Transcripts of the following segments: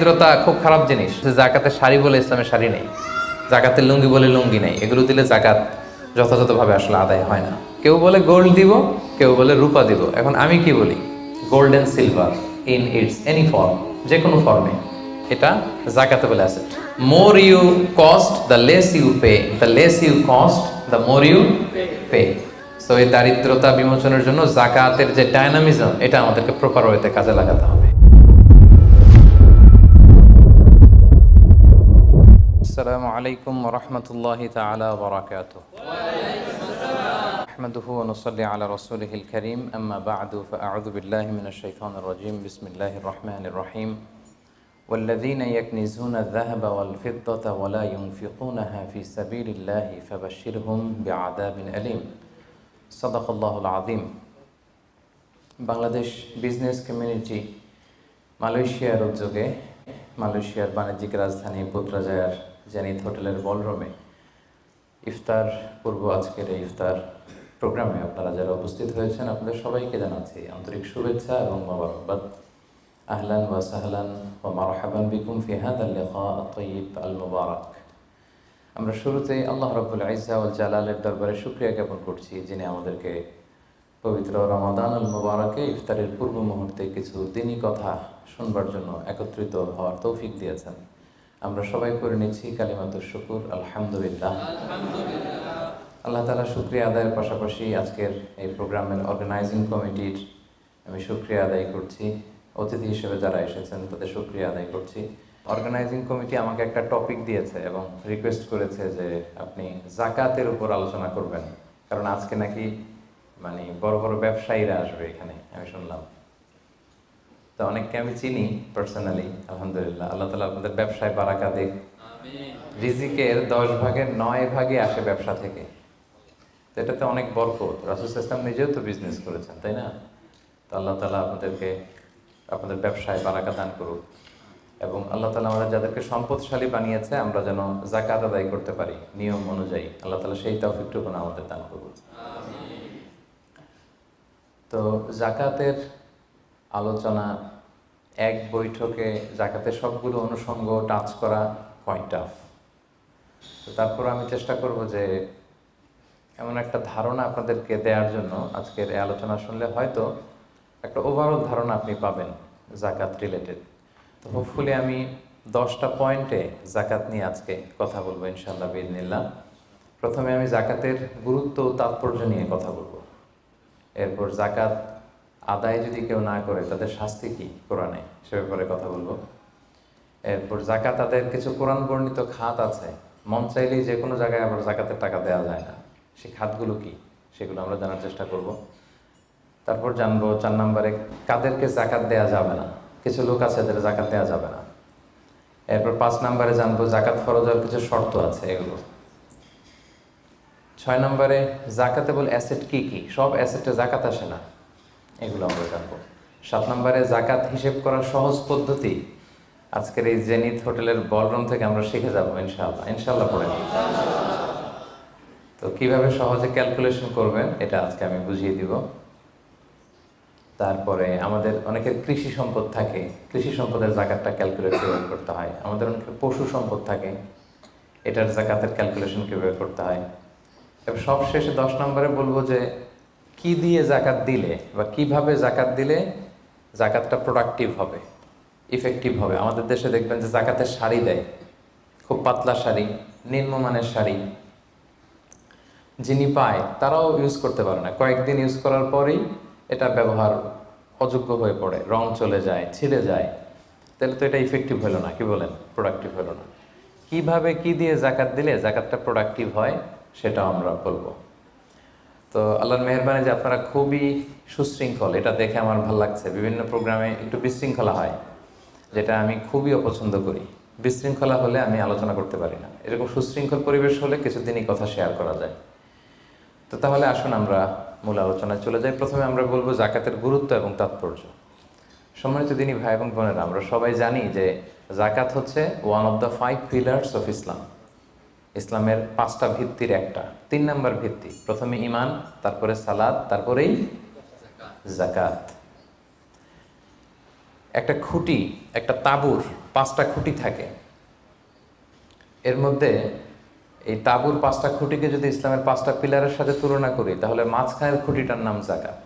দারিদ্রতা খুব খারাপ জিনিস। জাকাতের শাড়ি বলে ইসলামের শাড়ি নেই, জাকাতের লুঙ্গি বলে লুঙ্গি নেই। এগুলো দিলে জাকাত যথাযথভাবে আসলে আদায় হয় না। কেউ বলে গোল্ড দিব, কেউ বলে রূপা দিব। এখন আমি কি বলি? Gold and silver in its any form, যে কোনো ফর্মে, এটা zakatable asset. More you cost the less you pay, the less you cost the more you pay. So এই দারিদ্রতা বিমোচনের জন্য জাকাতের যে ডায়নামিজম, এটা আমাদেরকে প্রপার ওয়েতে কাজে লাগাতে হবে। আসসালামু আলাইকুম ওয়া রাহমাতুল্লাহি তাআলা ওয়া বারাকাতুহু। নাহমাদুহু ওয়া নুসাল্লি আলা রাসূলিহিল কারীম, আম্মা বা'দু, ফাআউযু বিল্লাহি মিনাশ শাইতানির রাজীম। বিসমিল্লাহির রাহমানির রাহিম। ওয়াল্লাযীনা ইয়াকনিজুনা আয-যাহাবা ওয়াল ফিদ্দাতা ওয়া লা ইউনফিকুনাহা ফী সাবিলিল্লাহি ফাবাশশিরহুম বিআযাবিন আলীম। সাদাকাল্লাহুল আযীম। বাংলাদেশ বিজনেস কমিউনিটি মালয়েশিয়ার উদ্যোগে মালয়েশিয়ার বাণিজ্যিক রাজধানী পুত্রাজায়ার জেনিথ হোটেলের বলরুমে ইফতার পূর্ব আজকের এই ইফতার প্রোগ্রামে আপনারা যারা উপস্থিত হয়েছেন, আপনাদের সবাইকে জানাচ্ছি আন্তরিক শুভেচ্ছা এবং মোবারকবাদ। আহলান ওয়া সাহলান ওয়া মারহাবান বিকুম ফি হাযাল লিকা আত-তাইয়িব আল মুবারাক। আমরা শুরুতেই আল্লাহ রাব্বুল ইজ্জা ওয়াল জালালের দরবারে শুকরিয়া জ্ঞাপন করছি, যিনি আমাদেরকে পবিত্র রমাদানুল মুবারাকে ইফতারের পূর্ব মুহূর্তে কিছু দিনী কথা শুনবার জন্য একত্রিত হওয়ার তৌফিক দিয়েছেন। আমরা সবাই করে নিচ্ছি কালিমাতুশ শুকুর, আলহামদুলিল্লাহ। আল্লাহ তাআলা শুকরিয়া আদায়ের পাশাপাশি আজকের এই প্রোগ্রামের অর্গানাইজিং কমিটির আমি শুকরিয়া আদায় করছি। অতিথি হিসেবে যারা এসেছেন তাদের শুকরিয়া আদায় করছি। অর্গানাইজিং কমিটি আমাকে একটা টপিক দিয়েছে এবং রিকোয়েস্ট করেছে যে আপনি জাকাতের উপর আলোচনা করবেন, কারণ আজকে নাকি বড় বড় ব্যবসায়ীরা আসবে এখানে, আমি শুনলাম। তো অনেককে আমি চিনি পার্সোনালি, আলহামদুলিল্লাহ। আল্লাহ তাআলা আপনাদের ব্যবসায় বারাকা দিক। রিজিকের 10 ভাগের 9 ভাগই আসে ব্যবসা থেকে। তো এটাতে অনেক বরকত। রাসূল সাল্লাল্লাহু আলাইহি ওয়াসাল্লাম নিজেও তো বিজনেস করেছেন, তাই না? তো আল্লাহ তাআলা আপনাদের ব্যবসায় বারাকা দান করুক এবং আল্লাহ তাআলা আমাদের যাদেরকে সম্পদশালী বানিয়েছে আমরা যেন যাকাত আদায় করতে পারি নিয়ম অনুযায়ী, আল্লাহ তাআলা সেই তৌফিকটুকু আমাদের দান করুন। তো জাকাতের আলোচনা এক বৈঠকে জাকাতের সবগুলো অনুষঙ্গ টাচ করা কোয়াইট টাফ। তো তারপর আমি চেষ্টা করব যে এমন একটা ধারণা আপনাদেরকে দেওয়ার জন্য আজকের এই আলোচনা শুনলে হয়তো একটা ওভারঅল ধারণা আপনি পাবেন জাকাত রিলেটেড। তো হোপফুলি আমি 10টা পয়েন্টে জাকাত নিয়ে আজকে কথা বলবো ইনশাআল্লাহ বিইذনিল্লাহ। প্রথমে আমি জাকাতের গুরুত্ব ও তাৎপর্য নিয়ে কথা বলবো। এরপর জাকাত আদায় যদি কেউ না করে তাদের শাস্তি কি কোরআনে, সে ব্যাপারে কথা বলবো। এরপর জাকাত আদায়ের কিছু কোরআন বর্ণিত খাত আছে, মন চাইলেই যে কোনো জায়গায় আবার জাকাতের টাকা দেওয়া যায় না, সেই খাতগুলো কি সেগুলো আমরা জানার চেষ্টা করব। তারপর জানবো 4 নম্বরে কাদেরকে জাকাত দেওয়া যাবে না, কিছু লোক আছে যাদের জাকাত দেওয়া যাবে না। এরপর 5 নম্বরে জানবো জাকাত ফরজ হওয়ার কিছু শর্ত আছে, এগুলো। 6 নম্বরে জাকাতেবল অ্যাসেট কি কি, সব অ্যাসেটে জাকাত আসে না, এগুলো আমরা জানবো। 7 নম্বরে জাকাত হিসেব করার সহজ পদ্ধতি আজকের এই জেনিথ হোটেলের বলরুম থেকে আমরা শিখে যাবো ইনশাআল্লাহ পড়ে। তো কিভাবে সহজে ক্যালকুলেশন করবেন এটা আজকে আমি বুঝিয়ে দিব। তারপরে আমাদের অনেকের কৃষি সম্পদ থাকে, কৃষি সম্পদের জাকাতটা ক্যালকুলেট কিভাবে করতে হয়। আমাদের অনেকের পশু সম্পদ থাকে, এটার জাকাতের ক্যালকুলেশন কিভাবে করতে হয়। এবার সবশেষে 10 নম্বরে বলবো যে কি দিয়ে জাকাত দিলে বা কিভাবে জাকাত দিলে জাকাতটা প্রোডাক্টিভ হবে, ইফেক্টিভ হবে। আমাদের দেশে দেখবেন যে জাকাতের শাড়ি দেয়, খুব পাতলা শাড়ি, নিম্নমানের শাড়ি, যিনি পায় তারাও ইউজ করতে পারে না, কয়েকদিন ইউজ করার পরেই এটা ব্যবহার অযোগ্য হয়ে পড়ে, রং চলে যায়, ছিঁড়ে যায়। তাহলে তো এটা ইফেক্টিভ হলো না, কি বলেন, প্রোডাক্টিভ হলো না। কিভাবে কি দিয়ে জাকাত দিলে জাকাতটা প্রোডাক্টিভ হয় সেটাও আমরা বলবো। তো আল্লাহর মেহেরবানি যে আপনারা খুবই সুশৃঙ্খল, এটা দেখে আমার ভালো লাগছে। বিভিন্ন প্রোগ্রামে একটু বিশৃঙ্খলা হয়, যেটা আমি খুবই অপছন্দ করি। বিশৃঙ্খলা হলে আমি আলোচনা করতে পারি না। এরকম সুশৃঙ্খল পরিবেশ হলে কিছুদিনই কথা শেয়ার করা যায়। তো তাহলে আসুন আমরা মূল আলোচনায় চলে যাই। প্রথমে আমরা বলবো জাকাতের গুরুত্ব এবং তাৎপর্য। সম্মানিত দিনী ভাই এবং বোনেরা, আমরা সবাই জানি যে জাকাত হচ্ছে one of the 5 pillars of Islam. ইসলামের 5টা ভিত্তির একটা, 3 নম্বর ভিত্তি। প্রথমে ঈমান, তারপরে সালাত, তারপরেই জাকাত। একটা খুঁটি, একটা তাঁবুর 5টা খুঁটি থাকে। এর মধ্যে এই তাঁবুর 5টা খুঁটিকে যদি ইসলামের 5টা পিলারের সাথে তুলনা করি, তাহলে মাঝখানের খুঁটিটার নাম জাকাত।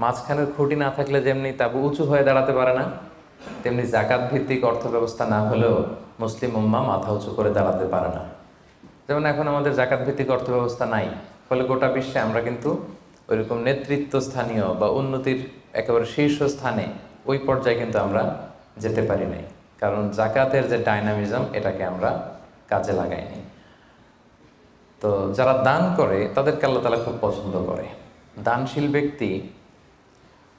মাঝখানের খুঁটি না থাকলে যেমনি তাঁবু উঁচু হয়ে দাঁড়াতে পারে না, তেমনি জাকাত ভিত্তিক অর্থ ব্যবস্থা না হলেও মুসলিম উম্মাহ মাথা উঁচু করে দাঁড়াতে পারে না। যেমন এখন আমাদের জাকাত ভিত্তিক অর্থ ব্যবস্থা নাই, ফলে গোটা বিশ্বে আমরা কিন্তু ওইরকম নেতৃত্ব স্থানীয় বা উন্নতির একেবারে শীর্ষস্থানে ওই পর্যায়ে কিন্তু আমরা যেতে পারি নাই, কারণ জাকাতের যে ডাইনামিজম এটাকে আমরা কাজে লাগাইনি। তো যারা দান করে তাদেরকে আল্লাহ তাআলা খুব পছন্দ করে। দানশীল ব্যক্তি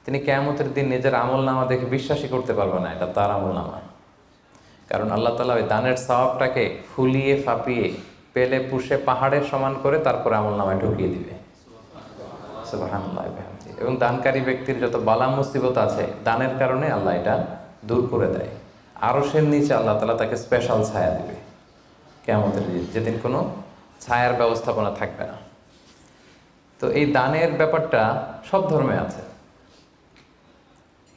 তিনি কিয়ামতের দিন নিজের আমল নামা দেখে বিশ্বাসই করতে পারবে না এটা তার আমল নামা, কারণ আল্লাহ তাআলা ওই দানের সওয়াবটাকে ফুলিয়ে ফাঁপিয়ে পেলে পুষে পাহাড়ের সমান করে তারপরে আমল নামায় ঢুকিয়ে দিবে। সুবহানাল্লাহ। এবং দানকারী ব্যক্তির যত বালা মুসিবত আছে দানের কারণে আল্লাহ এটা দূর করে দেয়। আরশের নিচে আল্লাহ তাআলা তাকে স্পেশাল ছায়া দিবে কিয়ামতের দিন, যেদিন কোনো ছায়ার ব্যবস্থাপনা থাকবে না। তো এই দানের ব্যাপারটা সব ধর্মে আছে।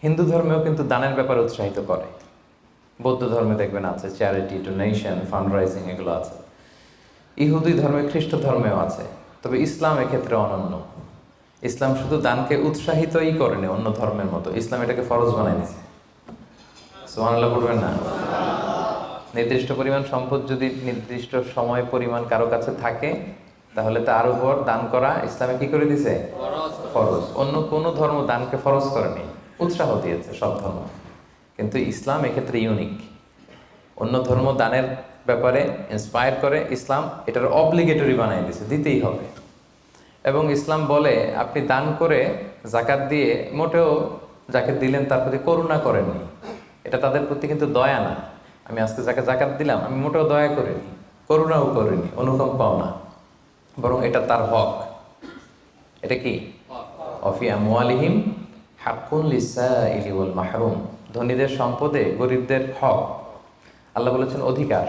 হিন্দু ধর্মেও কিন্তু দানের ব্যাপারে উৎসাহিত করে। বৌদ্ধ ধর্মে দেখবেন আছে চ্যারিটি, ডোনেশন, ফান্ড রাইজিং, এগুলো আছে। ইহুদি ধর্মে, খ্রিস্ট ধর্মেও আছে। তবে ইসলাম এক্ষেত্রে অনন্য। ইসলাম শুধু দানকে উৎসাহিতই করেনি অন্য ধর্মের মতো, ইসলাম এটাকে ফরজ বানাই দিয়েছে। সুবহানাল্লাহ বলবেন না? নির্দিষ্ট পরিমাণ সম্পদ যদি নির্দিষ্ট সময় পরিমাণ কারো কাছে থাকে, তাহলে তার উপর দান করা ইসলামে কি করে দিয়েছে? ফরজ। অন্য কোনো ধর্ম দানকে ফরজ করেনি, উৎসাহ দিয়েছে সব ধর্ম, কিন্তু ইসলাম এক্ষেত্রে ইউনিক। অন্য ধর্ম দানের ব্যাপারে ইন্সপায়ার করে, ইসলাম এটার অব্লিগেটরি বানিয়ে দিয়েছে, দিতেই হবে। এবং ইসলাম বলে আপনি দান করে জাকাত দিয়ে মোটেও যাকে দিলেন তার প্রতি করুণা করেননি, এটা তাদের প্রতি কিন্তু দয়া না। আমি আজকে যাকে জাকাত দিলাম আমি মোটেও দয়া করিনি, করুণাও করিনি, অনুকম্পাও না, বরং এটা তার হক। এটা কি? অফি আমওয়ালিহিম হাক্কুন লিসাইলি ওয়াল মাহরুম। ধনীদের সম্পদে গরিবদের হক। আল্লাহ বলেছেন অধিকার।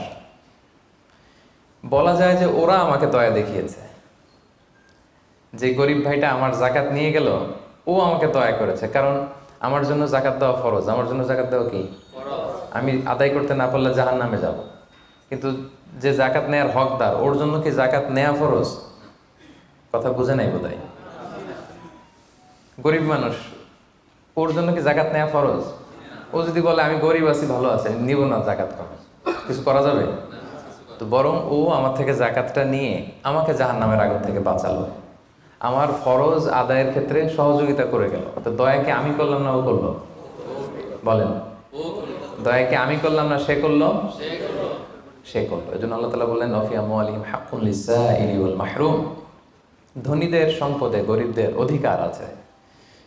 বলা যায় যে ওরা আমাকে দয়া দেখিয়েছে, যে গরিব ভাইটা আমার জাকাত নিয়ে গেল ও আমাকে দয়া করেছে, কারণ আমার জন্য জাকাত দেওয়া ফরজ। আমার জন্য জাকাত দেওয়া কি? আমি আদায় করতে না পারলে জাহান্নামে যাব। কিন্তু যে জাকাত নেয়ার হকদার ওর জন্য কি জাকাত নেয়া ফরজ? কথা বুঝে নাই বোধহয়। গরিব মানুষ, ওর জন্য কি জাকাত নেয়া ফরজ? ও যদি বলে আমি গরিব আছি, ভালো আছে, নিব না জাকাত, কিছু করা যাবে? তো বরং ও আমার থেকে জাকাতটা নিয়ে আমাকে জাহান্নামের আগুন থেকে বাঁচালো, আমার ফরজ আদায়ের ক্ষেত্রে সহযোগিতা করে গেল। তো দয়াকে আমি করলাম না ও করলো? বলেন, দয়াকে আমি করলাম না সে করলো? সে করলো। এই জন্য আল্লাহ তাআলা বললেন অফি আমওয়ালিহিম হাক্কুন লিসাইলি ওয়াল মাহরুম। ধনীদের সম্পদে গরিবদের অধিকার আছে।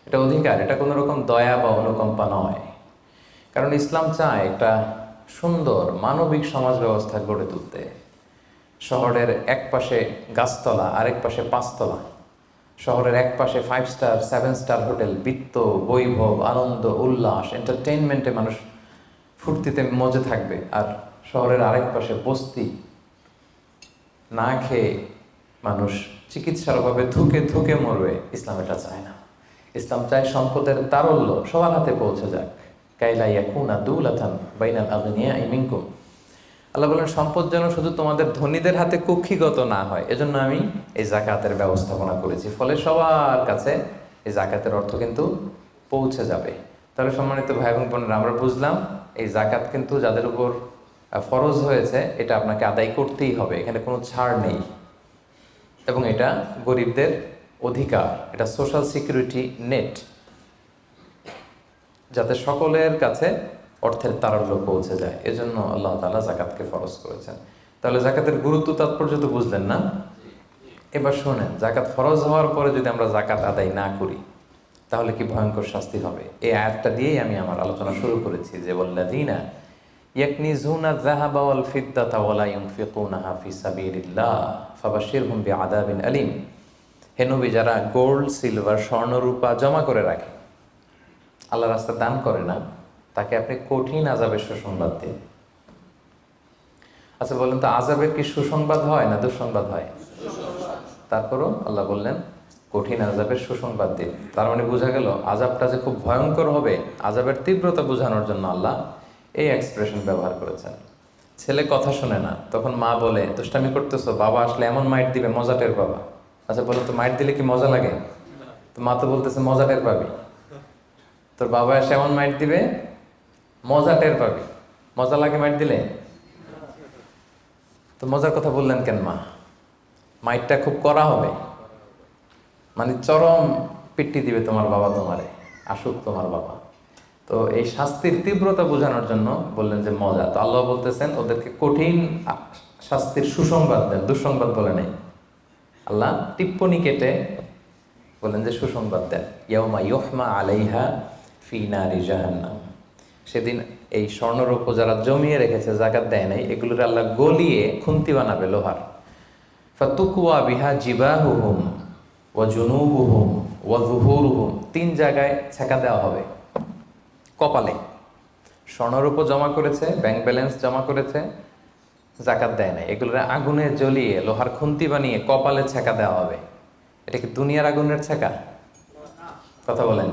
এটা অধিকার, এটা কোনো রকম দয়া বা অনুকম্পা নয়। কারণ ইসলাম চায় একটা সুন্দর মানবিক সমাজ ব্যবস্থা গড়ে তুলতে। শহরের এক পাশে গাছতলা, আরেক পাশে 5 তলা। শহরের এক পাশে 5 স্টার 7 স্টার হোটেল, বৃত্ত, বৈভব, আনন্দ, উল্লাস, এন্টারটেইনমেন্টে মানুষ ফুর্তিতে মজে থাকবে। আর শহরের আরেক পাশে বস্তি, না খেয়ে মানুষ চিকিৎসার অভাবে ধুকে ধুকে মরবে। ইসলাম এটা চায় না। ইসলাম চায় সম্পদের তারল্য সবার হাতে পৌঁছে যাক। কাইলা ইয়াকুনা দুলাতান বাইনাল আগনিয়াই মিনকুম। আল্লাহ বলেন সম্পদ যেন শুধু তোমাদের ধনীদের হাতে কুক্ষিগত না হয়, এজন্য আমি এই জাকাতের ব্যবস্থাপনা করেছি। ফলে সবার কাছে এই জাকাতের অর্থ কিন্তু পৌঁছে যাবে। তাহলে সম্মানিত ভাই এবং বোনেরা, আমরা বুঝলাম এই জাকাত কিন্তু যাদের উপর ফরজ হয়েছে এটা আপনাকে আদায় করতেই হবে, এখানে কোনো ছাড় নেই। এবং এটা গরিবদের অধিকার, এটা সোশ্যাল সিকিউরিটি নেট, যাতে সকলের কাছে অর্থের তারল্য পৌঁছে যায়। এজন্য আল্লাহ তাআলা জাকাতকে ফরজ করেছেন। তাহলে জাকাতের গুরুত্ব তাৎপর্য তো বুঝলেন না? এবার শোনেন, জাকাত ফরজ হওয়ার পরে যদি আমরা জাকাত আদায় না করি তাহলে কি ভয়ঙ্কর শাস্তি হবে। এই আয়াতটা দিয়েই আমি আমার আলোচনা শুরু করেছি, যে ওয়াল্লাযীনা ইয়াকনিজুনা যাহাবা ওয়াল ফিদ্দাতা ওয়া লা ইউনফিকুনাহা ফি সাবিলিল্লাহ ফাবাশশিরহুম বিআযাবিন আলীম। হে নবী, যারা গোল্ড, সিলভার, স্বর্ণ, রূপা জমা করে রাখে, আল্লাহ রাস্তায় দান করে না, তাকে আপনি কঠিন আযাবের সুসংবাদ দিন। আচ্ছা বলেন তো, আযাবের কি সুসংবাদ হয় না দুঃসংবাদ হয়? তারপরও আল্লাহ বললেন কঠিন আযাবের সুসংবাদ দিন। তার মানে বোঝা গেল আযাবটা যে খুব ভয়ঙ্কর হবে, আযাবের তীব্রতা বোঝানোর জন্য আল্লাহ এই এক্সপ্রেশন ব্যবহার করেছেন। ছেলে কথা শোনে না, তখন মা বলে দুষ্টামি করতেছো, বাবা আসলে এমন মাইট দিবে মজা টের পাবা। আচ্ছা বলো তো, মাইট দিলে কি মজা লাগে? তো মা তো বলতেছে মজা টের পাবি। তোর বাবা এসে এমন মাইট দিবে মজা টের পাবি। মজা লাগে মাইট দিলে? তো মজার কথা বললেন কেন মা? মাইটটা খুব কড়া হবে, মানে চরম পিট্টি দিবে তোমার বাবা তোমারে, আসুক তোমার বাবা। তো এই শাস্তির তীব্রতা বোঝানোর জন্য বললেন যে মজা। তো আল্লাহ বলতেছেন ওদেরকে কঠিন শাস্তির সুসংবাদ দেন, দুঃসংবাদ বলে নেই। আল্লাহ টিপ্পনি কেটে বললেন যে সুসংবাদ দেন, ইয়াউমা ইউহমা আলাইহা ফি নারি জাহান্নাম। সেদিন এই স্বর্ণরৌপ্য যারা জমিয়ে রেখেছে, জাকাত দেয় নাই, এগুলোর আল্লাহ গলিয়ে খুন্তি বানাবে লোহার। ফাতুকুয়া বিহা জিবাহুহুম ওয়া জুনুবুহুম ওয়া যুহুরুহুম, 3 জায়গায় ছেঁকা দেওয়া হবে। কপালে স্বর্ণরৌপ্য জমা করেছে, ব্যাংক ব্যালেন্স জমা করেছে, জাকাত দেয় নাই, এগুলোর আগুনে জ্বলিয়ে লোহার খুন্তি বানিয়ে কপালে ছেঁকা দেওয়া হবে। এটা কি দুনিয়ার আগুনের ছেঁকা? কথা বলেন।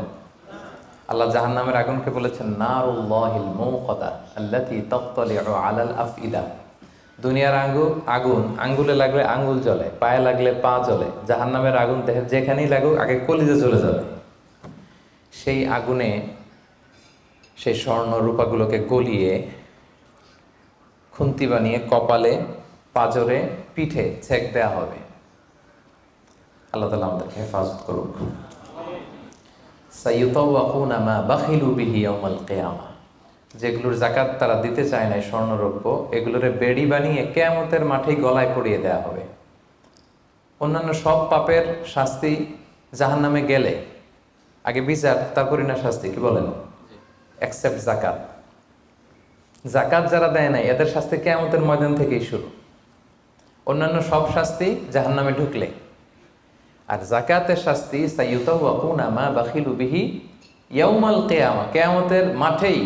আল্লাহ জাহান্নামের আগুনকে বলেছেন নারুল্লাহিল মুকাদা আল্লাতী তাত্তালিউ আলাল আফইদা। দুনিয়ার আগুন আঙ্গুলে লাগলে আঙ্গুল জ্বলে, পায়ে লাগলে পা জ্বলে। জাহান্নামের আগুন দেহে যেখানেই লাগুক আগে কলিজে জ্বলে যাবে। সেই আগুনে সেই স্বর্ণ রূপাগুলোকে গলিয়ে খুন্তি বানিয়ে কপালে, পাজরে, পিঠে ছেক দেয়া হবে। আল্লাহ তাআলা আমাদেরকে হেফাজত করুক। সাইয়ুতাওয়াকুনা মা বাখিলু বিহি ইয়াউমাল কিয়ামা, যেগুলোর জাকাত তারা দিতে চায় না স্বর্ণরৌপ্য, এগুলোর বেড়ি বানিয়ে কিয়ামতের মাঠেই গলায় পরিয়ে দেয়া হবে। অন্যান্য সব পাপের শাস্তি জাহান্নামে গেলে আগে বিচার, তারপরই না শাস্তি, কি বলেন? এক্সেপ্ট জাকাত। জাকাত যারা দেয় নাই এদের শাস্তি কিয়ামতের ময়দান থেকেই শুরু। অন্যান্য সব শাস্তি জাহান্নামে ঢুকলে, আর জাকাতের শাস্তি সাইয়ুতাওয়াকুনা মা বাখিলু বিহি ইয়াউমাল কিয়ামা, কিয়ামতের মাঠেই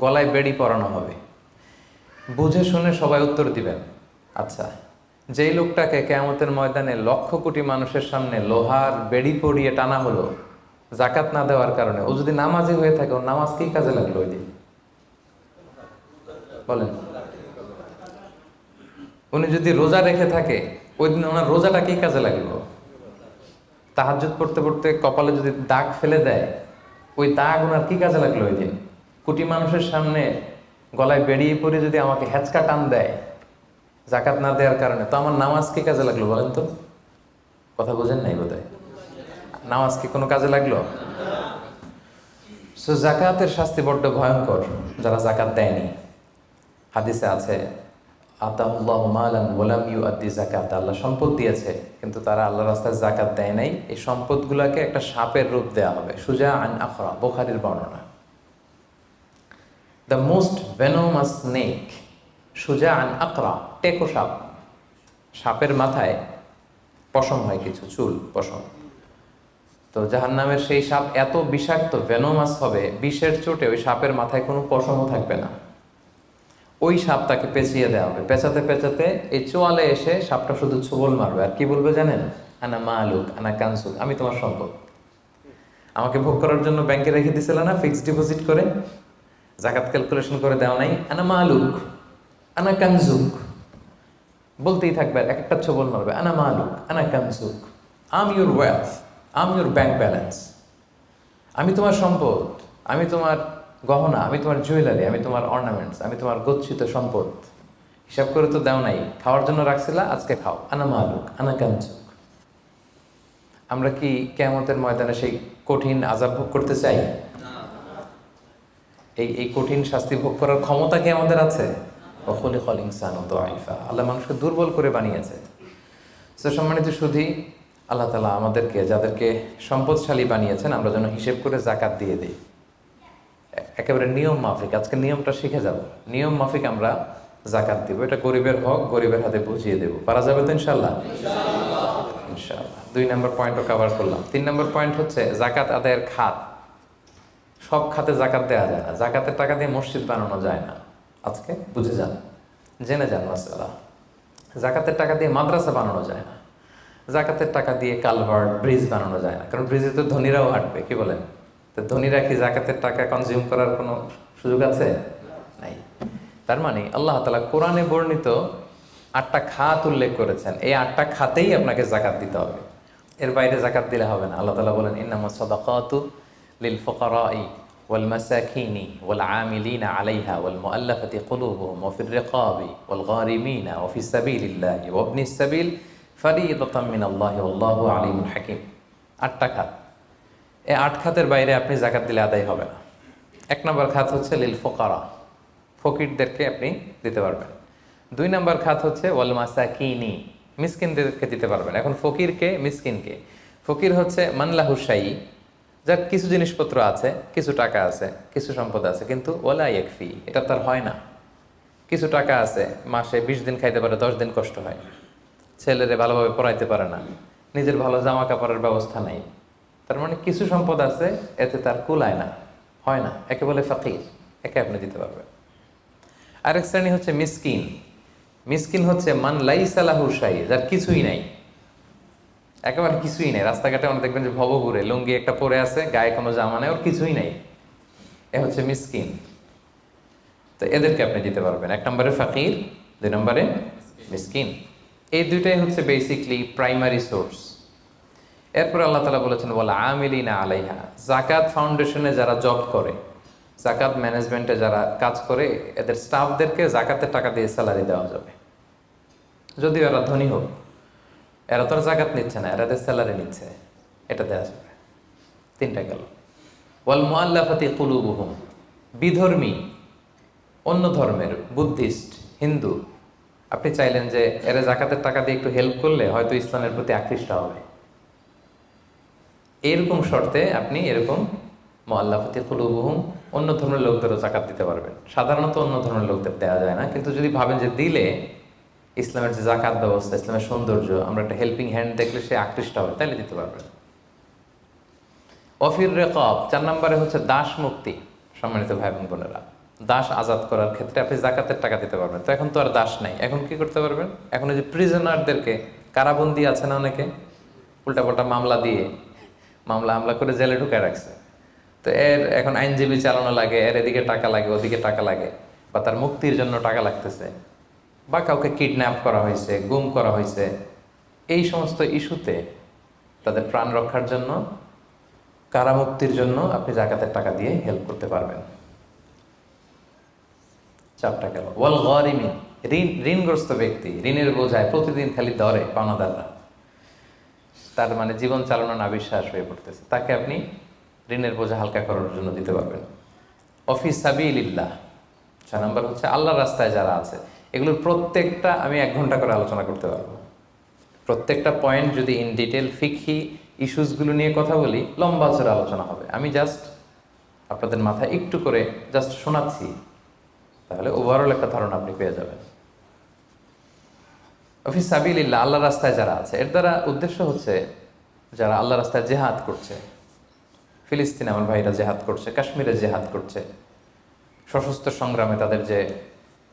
গলায় বেড়ি পরানো হবে। বুঝে শুনে সবাই উত্তর দিবেন। আচ্ছা, যেই লোকটাকে কিয়ামতের ময়দানে লক্ষ কোটি মানুষের সামনে লোহার বেড়ি পরিয়ে টানা হলো জাকাত না দেওয়ার কারণে, ও যদি নামাজি হয়ে থাকে, ওর নামাজ কি কাজে লাগলো ওই দিন? বলেন। উনি যদি রোজা রেখে থাকে, ওই দিন ওনার রোজাটা কি কাজে লাগলো? তাহাজ্জুদ পড়তে পড়তে কপালে যদি দাগ ফেলে দেয়, ওই দাগ ওনার কি কাজে লাগলো ওই দিন? কোটি মানুষের সামনে গলায় বেরিয়ে পড়ে যদি আমাকে হেঁচকা টান দেয় জাকাত না দেওয়ার কারণে, তো আমার নামাজ কি কাজে লাগলো বলেন তো? কথা বোঝেন নাই বোধহয়। নামাজ কি কোনো কাজে লাগলো? সো জাকাতের শাস্তি বড্ড ভয়ঙ্কর যারা জাকাত দেয়নি। হাদিসে আছে আতাহুল্লাহু মালান ওয়া লাম ইউআদ্দি যাকাত, আল্লাহ সম্পদ দিয়েছে কিন্তু তারা আল্লাহর রাস্তায় জাকাত দেয় নাই। এই সম্পদগুলোকে একটা সাপের রূপ দেওয়া হবে। সুজা আন আখরা, বুখারীর বর্ণনা। দ্য মোস্ট ভেনোমাস স্নেক, সুজা আন আকরা, টেকো সাপ। সাপের মাথায় পশম হয়, কিছু চুল, পশম। তো জাহান্নামের সেই সাপ এত বিষাক্ত, ভেনোমাস হবে, বিষের চোটে ওই সাপের মাথায় কোনো পশমও থাকবে না। ওই সাপ তাকে পেঁচিয়ে দেওয়া হবে। পেঁচাতে পেঁচাতে এই চোয়ালে এসে সাপটা শুধু ছোবল মারবে, আর কি বলবে জানেন? আনা মালুক আনা কানসুক, আমি তোমার সম্পদ। আমাকে ভোগ করার জন্য ব্যাংকে রেখে দিছিল না ফিক্সড ডিপোজিট করে, জাকাত ক্যালকুলেশন করে দেওয়া নাই? আনা মালুক আনা কানসুক বলতেই থাকবে, এক একটা ছোবল মারবে। আনা মালুক আনা কানসুক, am your wealth, am your bank balance. আমি তোমার সম্পদ, আমি তোমার গহনা, আমি তোমার জুয়েলারি, আমি তোমার অর্নামেন্টস, আমি তোমার গচ্ছিত সম্পদ। হিসাব করে তো দেও নাই, খাওয়ার জন্য রাখছিলা, আজকে খাও। আনা মালুক আনা কানসুক। আমরা কি কিয়ামতের ময়দানে সেই কঠিন আযাব ভোগ করতে চাই? এই কঠিন শাস্তি ভোগ করার ক্ষমতা কি আমাদের আছে? ওয়াখুলিকাল ইনসানু দাঈফা, আল্লাহ মানুষকে দুর্বল করে বানিয়েছে। তো সম্মানিত সুধী, আল্লাহ তাআলা আমাদেরকে, যাদেরকে সম্পদশালী বানিয়েছেন, আমরা যেন হিসেব করে জাকাত দিয়ে দিই, একেবারে নিয়ম মাফিক। আজকে নিয়মটা শিখে যাব, নিয়ম মাফিক আমরা জাকাত দিব। এটা গরিবের হক, গরিবের হাতে বুঝিয়ে দেব। পারা যাবে তো ইনশাআল্লাহ? ইনশাআল্লাহ। 2 নম্বর পয়েন্টও কভার করলাম। 3 নম্বর পয়েন্ট হচ্ছে জাকাত আদায়ের খাত। সব খাতে জাকাত দেওয়া যায় না। জাকাতের টাকা দিয়ে মসজিদ বানানো যায় না। আজকে বুঝে যান, জেনে যান মাসালা। জাকাতের টাকা দিয়ে মাদ্রাসা বানানো যায় না। জাকাতের টাকা দিয়ে কালভার্ট, ব্রিজ বানানো যায় না, কারণ ব্রিজে তো ধনীরাও হাঁটবে, কি বলেন? তো ধনীরা কি জাকাতের টাকা কনজিউম করার কোনো সুযোগ আছে? নাই। তার মানে আল্লাহ তাআলা কোরআনে বর্ণিত 8টা খাত উল্লেখ করেছেন, এই 8টা খাতেই আপনাকে যাকাত দিতে হবে, এর বাইরে যাকাত দিলে হবে না। আল্লাহ তাআলা বলেন ইন্নামাস সাদাকাতু লিল ফুকারাই ওয়াল মাসাকিনি ওয়াল আমিলিনা আলাইহা ওয়াল মুআল্লাফাতি কুলুবুহুম ওয়া ফির রিকাবি ওয়াল গারিমিনা ওয়া ফিস সাবিলিল্লাহি ওয়া ইবনিস সাবিল ফারিদাতাম মিনাল্লাহি ওয়াল্লাহু আলিমুল হাকিম। 8টা খাত, এই 8 খাতের বাইরে আপনি যাকাত দিলে আদায় হবে না। 1 নম্বর খাত হচ্ছে লিল ফুকারা, ফকিরদেরকে আপনি দিতে পারবেন। 2 নম্বর খাত হচ্ছে ওয়াল মাসাকিনি, মিসকিনদেরকে দিতে পারবেন। এখন ফকিরকে মিসকিনকে, ফকির হচ্ছে মানলাহু শাই, যার কিছু জিনিসপত্র আছে, কিছু টাকা আছে, কিছু সম্পদ আছে, কিন্তু ওয়ালা ইয়াকফি, এটা তার হয় না। কিছু টাকা আছে, মাসে 20 দিন খাইতে পারে, 10 দিন কষ্ট হয়, ছেলেরে ভালোভাবে পড়াইতে পারে না, নিজের ভালো জামা কাপড়ের ব্যবস্থা নাই, তার মানে কিছু সম্পদ আছে, এতে তার কুলায় না, হয় না, একে বলে ফাকির, একে আপনি দিতে পারবেন। আরেক শ্রেণী হচ্ছে মিসকিন। মিসকিন হচ্ছে মান লাইসা লাহু শাই, যার কিছুই নাই, একেবারে কিছুই নাই। রাস্তাঘাটে অনেক দেখবেন যে ভবঘুরে লুঙ্গি একটা পরে আছে, গায়ে কোনো জামা নেই, ওর কিছুই নাই, এ হচ্ছে মিসকিন। তো এদেরকে আপনি দিতে পারবেন। 1 নম্বরে ফাকির, 2 নম্বরে মিসকিন। এই দুইটাই হচ্ছে বেসিকলি প্রাইমারি সোর্স। এরপর আল্লাহ তাআলা বলেছেন ওয়ালা আমিলিনা আলাইহা, যাকাত ফাউন্ডেশনে যারা জব করে, যাকাত ম্যানেজমেন্টে যারা কাজ করে, এদের স্টাফদেরকে যাকাতের টাকা দিয়ে স্যালারি দেওয়া যাবে, যদিও এরা ধনী হোক, এরা তো আর যাকাত নিচ্ছে না, এরা স্যালারি নিচ্ছে, এটা দেওয়া যাবে। 3টা গেল। ওয়াল মুআল্লাফাতি কুলুবুহুম, বিধর্মী, অন্য ধর্মের, বুদ্ধিস্ট, হিন্দু, আপনি চাইলেন যে এরা যাকাতের টাকা দিয়ে একটু হেল্প করলে হয়তো ইসলামের প্রতি আকৃষ্ট হবে, এরকম শর্তে আপনি এরকম মুআল্লাফাতি কুলুবুহুম, অন্য ধর্মের লোকদেরও যাকাত দিতে পারবেন। সাধারণত অন্য ধর্মের লোকদের দেওয়া যায় না, কিন্তু যদি ভাবেন যে দিলে ইসলামের যে যাকাত ব্যবস্থা, ইসলামের সৌন্দর্য, আমরা একটা হেল্পিং হ্যান্ড দেখলে সে আকৃষ্ট হবে, তাহলে দিতে পারবেন। ওয়াফির রিকাব, 4 নম্বরে হচ্ছে দাস মুক্তি। সম্মানিত ভাই বোন বোনেরা, দাস আজাদ করার ক্ষেত্রে আপনি যাকাতের টাকা দিতে পারবেন। তো এখন তো আর দাস নাই, এখন কি করতে পারবেন? এখন ওই যে প্রিজনারদেরকে, কারাবন্দি আছে না অনেকে, উল্টাপাল্টা মামলা দিয়ে হামলা করে জেলে ঢুকায় রাখছে, তো এর এখন আইনজীবী চালানো লাগে, এর এদিকে টাকা লাগে, ওদিকে টাকা লাগে, বা তার মুক্তির জন্য টাকা লাগতেছে, বা কাউকে কিডন্যাপ করা হয়েছে, গুম করা হয়েছে, এই সমস্ত ইস্যুতে তাদের প্রাণ রক্ষার জন্য, কারামুক্তির জন্য আপনি যাকাতের টাকা দিয়ে হেল্প করতে পারবেন। 4টা গেল। ওয়াল গারিমিন, ঋণগ্রস্ত ব্যক্তি, ঋণের বোঝায় প্রতিদিন খালি ধরে পাওনাদাররা, তার মানে জীবন চালানো না বিশ্বাস হয়ে পড়তেছে, তাকে আপনি ঋণের বোঝা হালকা করার জন্য দিতে পারবেন। অফিস সাবিলিল্লাহ, 6 নম্বর হচ্ছে আল্লাহর রাস্তায় যারা আছে। এগুলোর প্রত্যেকটা আমি 1 ঘন্টা করে আলোচনা করতে পারবো। প্রত্যেকটা পয়েন্ট যদি ইন ডিটেল ফিকহি ইস্যুসগুলো নিয়ে কথা বলি, লম্বা চড়ে আলোচনা হবে। আমি জাস্ট আপনাদের মাথায় একটু করে জাস্ট শোনাচ্ছি, তাহলে ওভারঅল একটা ধারণা আপনি পেয়ে যাবেন। অফিস সাবিলিল্লাহ, আল্লাহর রাস্তায় যারা আছে, এর দ্বারা উদ্দেশ্য হচ্ছে যারা আল্লাহর রাস্তায় জেহাদ করছে, ফিলিস্তিনে আমার ভাইরা জেহাদ করছে, কাশ্মীরে জেহাদ করছে, সশস্ত্র সংগ্রামে তাদের যে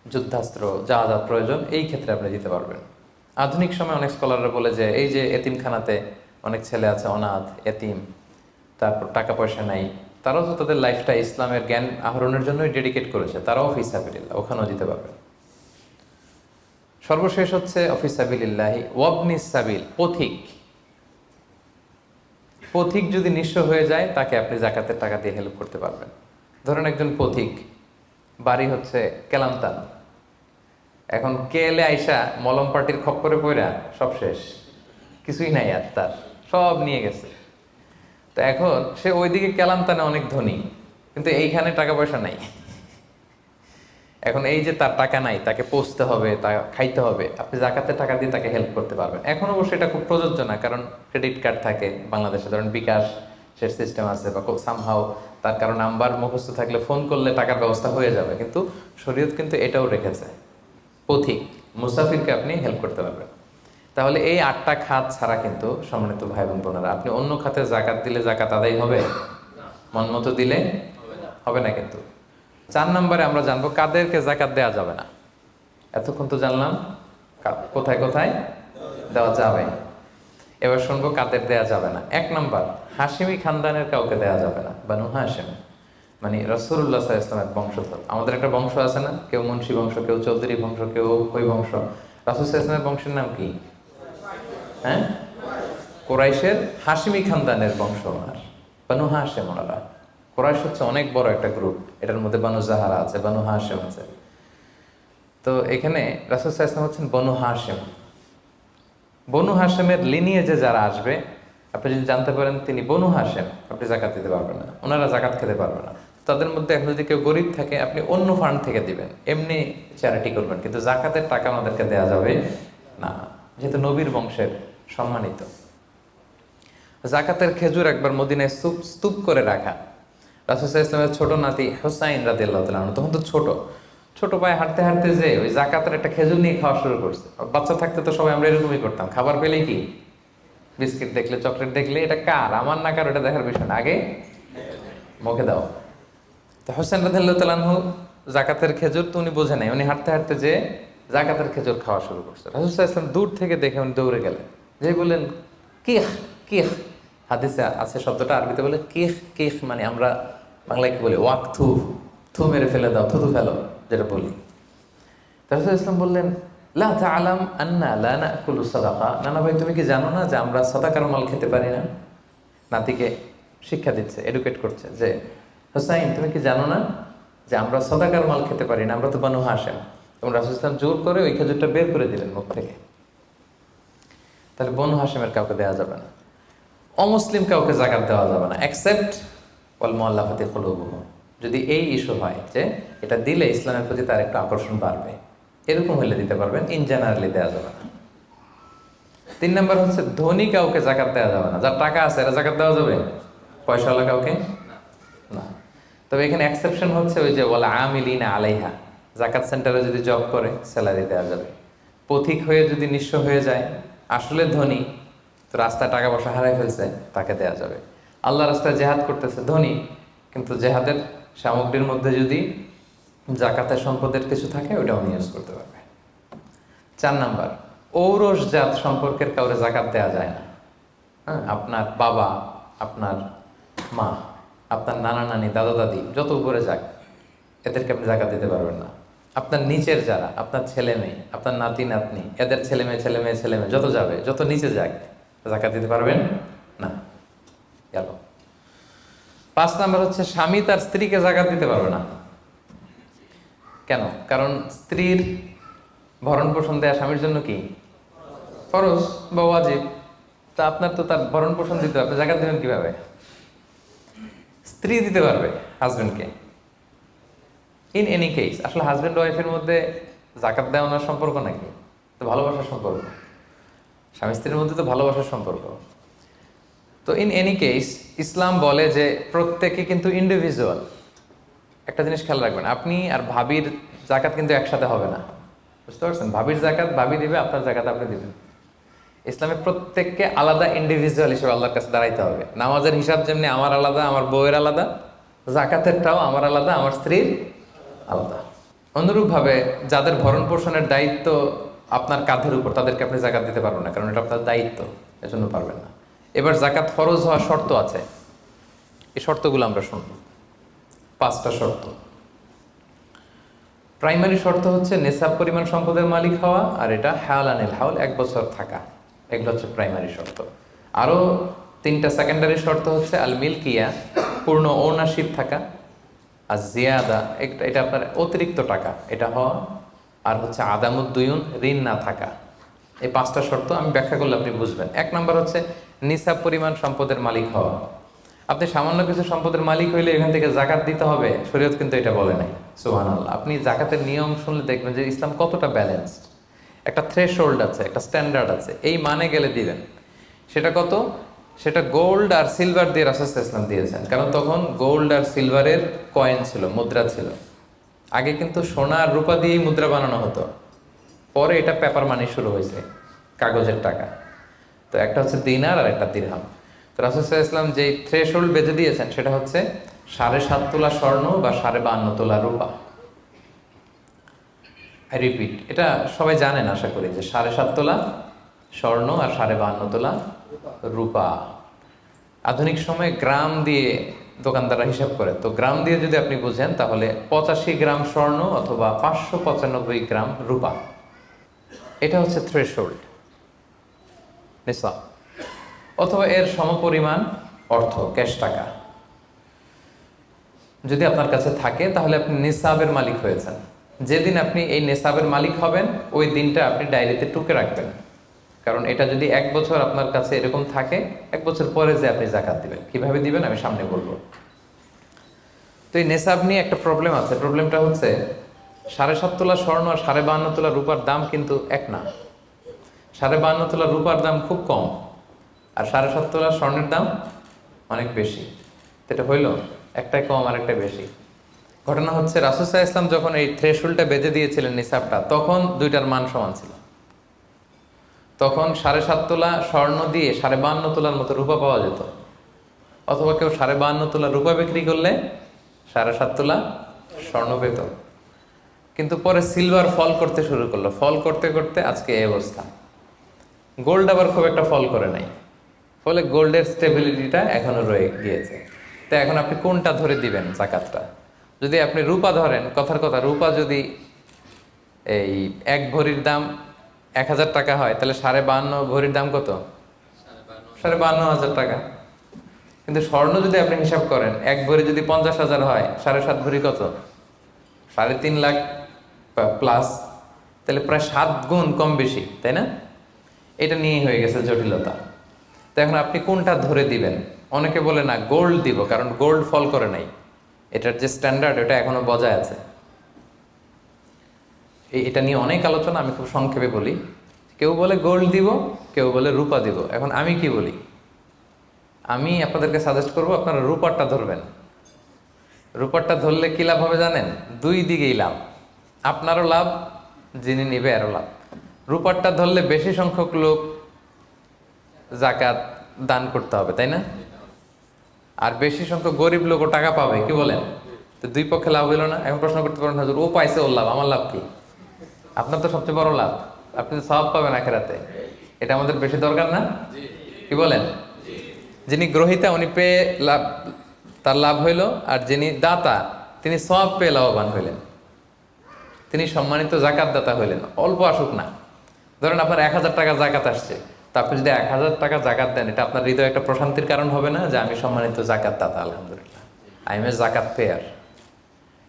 যুদ্ধাস্ত্র যা যা প্রয়োজন, এই ক্ষেত্রে আপনি দিতে পারবেন। আধুনিক সময় অনেক স্কলাররা বলে যে এই যে এতিমখানাতে অনেক ছেলে আছে, অনাথ, এতিম, তারপর টাকা পয়সা নাই, তারাও তো তাদের লাইফটা ইসলামের জ্ঞান আহরণের জন্যই ডেডিকেট করেছে, তারাও ফি সাবিলিল্লাহ, ওখানেও দিতে পারবেন। সর্বশেষ হচ্ছে অফিস সাবিলিল্লাহি ওয়াবনিস সাবিল, পথিক। পথিক যদি নিঃস্ব হয়ে যায়, তাকে আপনি যাকাতের টাকা দিয়ে হেল্প করতে পারবেন। ধরেন একজন পথিক, বাড়ি হচ্ছে কেলান্তান, এখন কেলে আইসা মলম পার্টির খপ্পরে পড়া সব শেষ, কিছুই নাই আর, তার সব নিয়ে গেছে। তো এখন সে ওইদিকে কেলান্তানে অনেক ধনী, কিন্তু এইখানে টাকা পয়সা নাই। এখন এই যে তার টাকা নাই, তাকে পৌঁছতে হবে, তা খাইতে হবে, আপনি যাকাতের টাকা দিয়ে তাকে হেল্প করতে পারবেন। এখন অবশ্যই এটা খুব প্রযোজ্য না, কারণ ক্রেডিট কার্ড থাকে বাংলাদেশে, ধরেন বিকাশ শেষ সিস্টেম আছে, বা সামহাও তার কারো নাম্বার মুখস্থ থাকলে ফোন করলে টাকার ব্যবস্থা হয়ে যাবে। কিন্তু শরীয়ত কিন্তু এটাও রেখেছে, পথিক মুসাফিরকে আপনি হেল্প করতে পারবেন। তাহলে এই 8টা খাত ছাড়া কিন্তু সম্মানিত ভাই বোন বোনেরা, আপনি অন্য খাতে যাকাত দিলে যাকাত আদায় হবে? মন মতো দিলে হবে না। কিন্তু 4 নম্বরে আমরা জানবো কাদেরকে যাকাত দেওয়া যাবে না। এতক্ষণ তো জানলাম কোথায় কোথায় দেওয়া যাবে, এবার শুনবো কাদের দেওয়া যাবে না। 1 নম্বর, হাশিমি খানদানের কাউকে দেওয়া যাবে না, বানু হাশিম। মানে রাসূলুল্লাহ সাল্লাল্লাহু আলাইহি ওয়াসাল্লামের বংশধর। আমাদের একটা বংশ আছে না, কেউ মুন্সি বংশ, কেউ চৌধুরী বংশ, কেউ ওই বংশ। রাসূল সাল্লাল্লাহু আলাইহি ওয়াসাল্লামের বংশের নাম কি? হ্যাঁ, কুরাইশের হাশিমি খানদানের বংশ। আর বানু হাশেম, ওনারা কুরাইশ হচ্ছে অনেক বড় একটা গ্রুপ, এটার মধ্যে বানু জাহারা আছে, বানু হাশেম আছে। তো এখানে রাসূল সাল্লাল্লাহু আলাইহি ওয়াসাল্লাম হচ্ছেন বনু হাশেম। বনু হাশেমের লিনিয়েজে যারা আসবে, আপনি যদি জানতে পারেন তিনি বনু হাশেম, আপনি জাকাত দিতে পারবেন না, ওনারা জাকাত খেতে পারবে না। তাদের মধ্যে এখন যদি কেউ গরিব থাকে, আপনি অন্য ফান্ড থেকে দিবেন, এমনি চ্যারিটি করবেন, কিন্তু জাকাতের টাকা আমাদেরকে দেওয়া যাবে না, যেহেতু নবীর বংশের সম্মানিত। জাকাতের খেজুর একবার মদিনায় স্তূপ করে রাখা। রাসূল সাল্লাল্লাহু আলাইহি ওয়াসাল্লামের ছোট নাতি হুসাইন রাদিয়াল্লাহু তাআলা আনহু, তখন তো ছোট পায়ে হাঁটতে হাঁটতে যে ওই জাকাতের একটা খেজুর নিয়ে খাওয়া শুরু করছে। বাচ্চা থাকতে তো সবাই আমরা এরকমই করতাম, খাবার পেলেই কি বিস্কিট দেখলে, চকলেট দেখলে, এটা কার, আমার না কার, এটা দেখার বিষয় না, আগে মুখে দাও। তো হোসেন রাদিয়াল্লাহু তাআলা আনহু জাকাতের খেজুর তো উনি বোঝে নাই, উনি হাঁটতে হাঁটতে যে জাকাতের খেজুর খাওয়া শুরু করছে। রাসূল সাল্লাল্লাহু আলাইহি ওয়াসাল্লাম দূর থেকে দেখে উনি দৌড়ে গেলেন, যে বললেন কিহ কিহ। হাদিসে আছে শব্দটা, আরবিতে বলে কিহ কিহ, মানে আমরা বাংলায় কি বলি, ওয়াক থু, থু মেরে ফেলে দাও, থুতু ফেলো যেটা বলি। রাসূল সাল্লাল্লাহু আলাইহি ওয়াসাল্লাম বললেন লা তা'লাম আন্না লা নাকুলু সাদাকা। নানা ভাই, তুমি কি জানো না যে আমরা সাদাকার মাল খেতে পারি না? নাতিকে শিক্ষা দিচ্ছে, এডুকেট করছে যে হুসাইন, তুমি কি জানো না যে আমরা সাদাকার মাল খেতে পারি না, আমরা তো বানু হাশেম। এবং রাসূল সাল্লাল্লাহু আলাইহি ওয়াসাল্লাম জোর করে ওই খেজুরটা বের করে দিলেন মুখ থেকে। তাহলে বনু হাশেমের কাউকে দেওয়া যাবে না, অমুসলিম কাউকে জাকাত দেওয়া যাবে না, এক্সেপ্ট ওয়াল মুআল্লাফাতি কুলুবুহুম। যদি এই ইস্যু হয় যে এটা দিলে ইসলামের প্রতি তার একটু আকর্ষণ বাড়বে, এরকম হলে দিতে পারবেন, ইন জেনারেলি দেওয়া যাবে না। 3 নম্বর হচ্ছে ধনী কাউকে জাকাত দেওয়া যাবে না, যার টাকা আছে এরা জাকাত দেওয়া যাবে, পয়সাওয়ালা কাউকে না। তবে এখানে এক্সেপশন হচ্ছে ওই যে ওয়াল আমিলিনা আলাইহা, জাকাত সেন্টারে যদি জব করে স্যালারি দেওয়া যাবে। পথিক হয়ে যদি নিঃস্ব হয়ে যায়, আসলে ধনী, তো রাস্তায় টাকা পয়সা হারাই ফেলছে, তাকে দেওয়া যাবে। আল্লাহ রাস্তায় জেহাদ করতেছে, ধনী, কিন্তু জেহাদের সামগ্রীর মধ্যে যদি জাকাতের সম্পদের কিছু থাকে, ওটা উনি ইউজ করতে পারবে। 4 নাম্বার, ঔরসজাত সম্পর্কের কাউরে জাকাত দেওয়া যায় না। হ্যাঁ, আপনার বাবা, আপনার মা, আপনার নানা নানি, দাদা দাদি, যত উপরে যাক, এদেরকে আপনি জাকাত দিতে পারবেন না। আপনার নিচের যারা, আপনার ছেলে মেয়ে, আপনার নাতি নাতনি, এদের ছেলে মেয়ে ছেলে মেয়ে ছেলে মেয়ে যত যাবে, যত নিচে যাক, জাকাত দিতে পারবেন না। গেল। 5 নাম্বার হচ্ছে স্বামী তার স্ত্রীকে জাকাত দিতে পারবে না। কেন? কারণ স্ত্রীর ভরণ পোষণ দেয়া স্বামীর জন্য কি ফরজ বা ওয়াজিব। তা আপনার তো তার ভরণ পোষণ দিতে হবে, জাকাত দেবেন কিভাবে? স্ত্রী দিতে পারবে হাজবেন্ডকে। ইন এনি কেস, আসলে হাজবেন্ড ওয়াইফের মধ্যে জাকাত দেওয়ানোর সম্পর্ক নাকি? তো ভালোবাসার সম্পর্ক, স্বামী স্ত্রীর মধ্যে তো ভালোবাসার সম্পর্ক। তো ইন এনি কেস ইসলাম বলে যে প্রত্যেকে কিন্তু ইন্ডিভিজুয়াল। একটা জিনিস খেয়াল রাখবেন, আপনি আর ভাবির জাকাত কিন্তু একসাথে হবে না, বুঝতে পারছেন? ভাবির জাকাত ভাবি দিবে, আপনার জাকাত আপনি দিবেন। ইসলামে প্রত্যেককে আলাদা ইন্ডিভিজুয়াল হিসেবে আল্লাহর কাছে দাঁড়াইতে হবে। নামাজের হিসাব যেমনি আমার আলাদা, আমার বউয়ের আলাদা, জাকাতেরটাও আমার আলাদা, আমার স্ত্রীর আলাদা। অনুরূপভাবে যাদের ভরণ পোষণের দায়িত্ব আপনার কাঁধের উপর, তাদেরকে আপনি জাকাত দিতে পারবেন না, কারণ এটা আপনার দায়িত্ব, এজন্য পারবেন না। এবার জাকাত ফরজ হওয়ার শর্ত আছে, এই শর্তগুলো আমরা শুনব। 5টা শর্ত। প্রাইমারি শর্ত হচ্ছে নেসাব পরিমাণ সম্পদের মালিক হওয়া, আর এটা হাওলানিল হাওল, 1 বছর থাকা। এগুলো হচ্ছে প্রাইমারি শর্ত। আরও 3টা সেকেন্ডারি শর্ত হচ্ছে আল মিলকিয়া, পূর্ণ ওনারশিপ থাকা, আর জিয়াদা, এটা আপনার অতিরিক্ত টাকা এটা হওয়া, আর হচ্ছে আদামুদ্দুয়ুন, ঋণ না থাকা। এই 5টা শর্ত আমি ব্যাখ্যা করলে আপনি বুঝবেন। 1 নম্বর হচ্ছে নিসাব পরিমাণ সম্পদের মালিক হওয়া। আপনি সামান্য কিছু সম্পদের মালিক হইলে এখান থেকে জাকাত দিতে হবে, শরীয়ত কিন্তু এটা বলে নাই। সুবহানাল্লাহ। আপনি জাকাতের নিয়ম শুনলে দেখবেন যে ইসলাম কতটা ব্যালেন্সড। একটা থ্রেশহোল্ড আছে, একটা স্ট্যান্ডার্ড আছে, এই মানে গেলে দিবেন। সেটা কত? সেটা গোল্ড আর সিলভার দিয়ে রাসূল সাল্লাল্লাহু আলাইহি ওয়াসাল্লাম দিয়েছেন, কারণ তখন গোল্ড আর সিলভারের কয়েন ছিল, মুদ্রা ছিল। আগে কিন্তু সোনা আর রূপা দিয়েই মুদ্রা বানানো হতো, পরে এটা পেপার মানি শুরু হয়েছে, কাগজের টাকা। তো একটা হচ্ছে দিনার আর একটা দিরহাম। তো রাসূল সাল্লাল্লাহু আলাইহি ওয়াসাল্লাম যে থ্রেশহোল্ড বেঁধে দিয়েছেন সেটা হচ্ছে 7.5 তোলা স্বর্ণ বা 52.5 তোলা রূপা। আই রিপিট, এটা সবাই জানেন আশা করি, যে 7.5 তোলা স্বর্ণ আর 52.5 তোলা রূপা। আধুনিক সময়ে গ্রাম দিয়ে দোকানদাররা হিসাব করে। তো গ্রাম দিয়ে যদি আপনি বুঝেন তাহলে 85 গ্রাম স্বর্ণ অথবা 595 গ্রাম রূপা, এটা হচ্ছে থ্রেশহোল্ড নিসাব, অথবা এর সমপরিমাণ অর্থ ক্যাশ টাকা যদি আপনার কাছে থাকে তাহলে আপনি নিসাবের মালিক হয়েছেন। যেদিন আপনি এই নিসাবের মালিক হবেন ওই দিনটা আপনি ডায়েরিতে টুকে রাখবেন, কারণ এটা যদি 1 বছর আপনার কাছে এরকম থাকে, 1 বছর পরে যে আপনি জাকাত দিবেন, কিভাবে দিবেন আমি সামনে বলবো। তো এই নেসাব নিয়ে একটা প্রবলেম আছে। প্রবলেমটা হচ্ছে 7.5 তোলা স্বর্ণ আর 52.5 তোলা রূপার দাম কিন্তু এক না। 52.5 তোলা রূপার দাম খুব কম আর 7.5 তোলা স্বর্ণের দাম অনেক বেশি। এটা হইল একটাই কম আর একটা বেশি। ঘটনা হচ্ছে রাসূল সাল্লাল্লাহু আলাইহি ওয়াসাল্লাম যখন এই থ্রেশহোল্ডটা বেঁধে দিয়েছিলেন নিসাবটা, তখন দুইটার মান সমান ছিল। তখন 7.5 তোলা স্বর্ণ দিয়ে 52.5 তোলার মতো রূপা পাওয়া যেত, অথবা কেউ 52.5 তোলা রূপা বিক্রি করলে 7.5 তোলা স্বর্ণ পেত। কিন্তু পরে সিলভার ফল করতে শুরু করলো, ফল করতে করতে আজকে এই অবস্থা। গোল্ড আবার খুব একটা ফল করে নাই, ফলে গোল্ডের স্টেবিলিটিটা এখনো রয়ে গিয়েছে। তো এখন আপনি কোনটা ধরে দিবেন জাকাতটা? যদি আপনি রূপা ধরেন, কথার কথা, রূপা যদি এই 1 ভরির দাম 1000 টাকা হয়, তাহলে 52.5 ভরির দাম কত? 52,500 টাকা। কিন্তু স্বর্ণ যদি আপনি হিসাব করেন, 1 ভরি যদি 50,000 হয়, 7.5 ভরি কত? 3.5 লাখ প্লাস, তাহলে প্রায় 7 গুণ কম বেশি, তাই না? এটা নিয়েই হয়ে গেছে জটিলতা। তো এখন আপনি কোনটা ধরে দিবেন? অনেকে বলে না গোল্ড দিব, কারণ গোল্ড ফল করে নাই, এটার যে স্ট্যান্ডার্ড এটা এখনো বজায় আছে। এটা নিয়ে অনেক আলোচনা, আমি খুব সংক্ষেপে বলি। কেউ বলে গোল্ড দিব, কেউ বলে রূপা দিব। এখন আমি কি বলি? আমি আপনাদেরকে সাজেস্ট করব আপনারা রূপারটা ধরবেন। রূপারটা ধরলে কি লাভ হবে জানেন? দুই দিকেই লাভ, আপনারও লাভ, যিনি নিবে আরও লাভ। রূপারটা ধরলে বেশি সংখ্যক লোক জাকাত দান করতে হবে, তাই না? আর বেশি সংখ্যক গরিব লোকও টাকা পাবে, কি বলেন? তো দুই পক্ষে লাভ হইল না। এখন প্রশ্ন করতে পারেন, হুজুর ও পাইছে ওর লাভ, আমার লাভ কি? আপনার তো সবচেয়ে বড় লাভ, আপনি তো সওয়াব পাবেন আখিরাতে। এটা আমাদের বেশি দরকার না? কি বলেন? যিনি গ্রহীতা উনি পেয়ে লাভ, তার লাভ হইল, আর যিনি দাতা তিনি সওয়াব পেয়ে লাভবান হইলেন, তিনি সম্মানিত জাকাত দাতা হইলেন। অল্প আসুক না, ধরেন আপনার 1000 টাকা জাকাত আসছে, তো আপনি যদি 1000 টাকা জাকাত দেন, এটা আপনার হৃদয়ে একটা প্রশান্তির কারণ হবে না যে আমি সম্মানিত জাকাত দাতা, আলহামদুলিল্লাহ, আই এম এ জাকাত পেয়ার।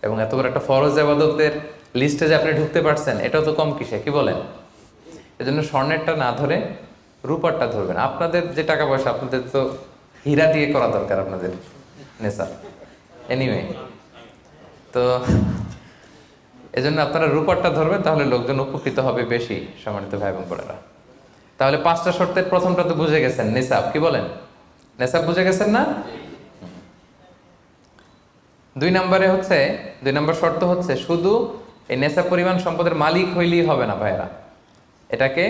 এবং এত বড় একটা ফরজ ইবাদতের লিস্টে যে আপনি ঢুকতে পারছেন, এটাও তো কম কিসে, কি বলেন? এজন্য স্বর্ণেরটা না ধরে রূপারটা ধরবেন। আপনাদের যে টাকা পয়সা, আপনাদের তো হীরা দিয়ে করা দরকার আপনাদের নেশা। এনিওয়ে, তো এজন্য আপনারা রূপারটা ধরবেন, তাহলে লোকজন উপকৃত হবে বেশি, সম্মানিত ভাই এবং বোনেরা। তাহলে 5টা শর্তের প্রথমটা তো বুঝে গেছেন, নিসাব, কি বলেন? নিসাব বুঝে গেছেন না? 2 নম্বর শর্ত হচ্ছে শুধু এই নেশাব পরিমাণ সম্পদের মালিক হইলেই হবে না ভাইরা, এটাকে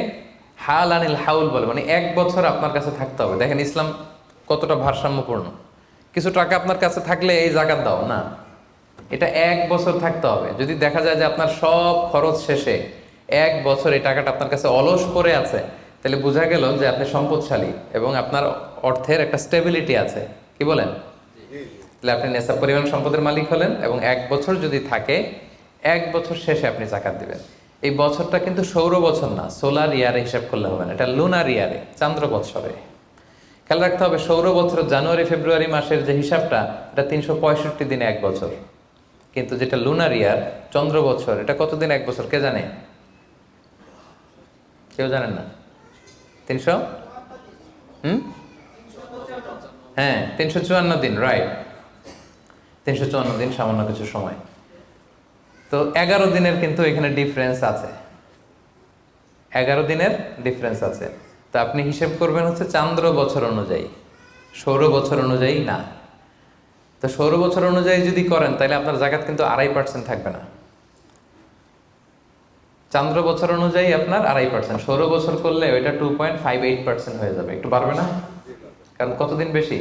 হাল আনিল হাউল বলে, মানে 1 বছর আপনার কাছে থাকতে হবে। দেখেন ইসলাম কতটা ভারসাম্যপূর্ণ। কিছু টাকা আপনার কাছে থাকলে এই জাকাত দাও না, এটা 1 বছর থাকতে হবে। যদি দেখা যায় যে আপনার সব খরচ শেষে 1 বছর এই টাকাটা আপনার কাছে অলস পড়ে আছে, তাহলে বোঝা গেল যে আপনি সম্পদশালী এবং আপনার অর্থের একটা স্টেবিলিটি আছে, কি বলেন? তাহলে আপনি নেশাব পরিমাণ সম্পদের মালিক হলেন, এবং 1 বছর যদি থাকে, 1 বছর শেষে আপনি জাকাত দিবেন। এই বছরটা কিন্তু সৌর বছর না, সোলার ইয়ারে হিসাব করলে হবে না, এটা লুনার ইয়ারে, চান্দ্র বৎসরে। খেয়াল রাখতে হবে, সৌর বছর জানুয়ারি ফেব্রুয়ারি মাসের যে হিসাবটা, এটা 365 দিনে 1 বছর। কিন্তু যেটা লুনার ইয়ার, চন্দ্র বছর, এটা কতদিন 1 বছর কে জানে? কেউ জানেন না? 300 হ্যাঁ 354 দিন, রাইট, 354 দিন, সামান্য কিছু সময়। তো 11 দিনের কিন্তু এখানে ডিফারেন্স আছে, 11 দিনের ডিফারেন্স আছে। তো আপনি হিসেব করবেন হচ্ছে চান্দ্র বছর অনুযায়ী, সৌর বছর অনুযায়ী না। তো সৌর বছর অনুযায়ী যদি করেন, তাহলে আপনার জাকাত কিন্তু 2.5% থাকবে না। চান্দ্র বছর অনুযায়ী আপনার 2.5%, সৌর বছর করলে ওইটা 2.58% হয়ে যাবে, একটু বাড়বে না? কারণ কতদিন বেশি?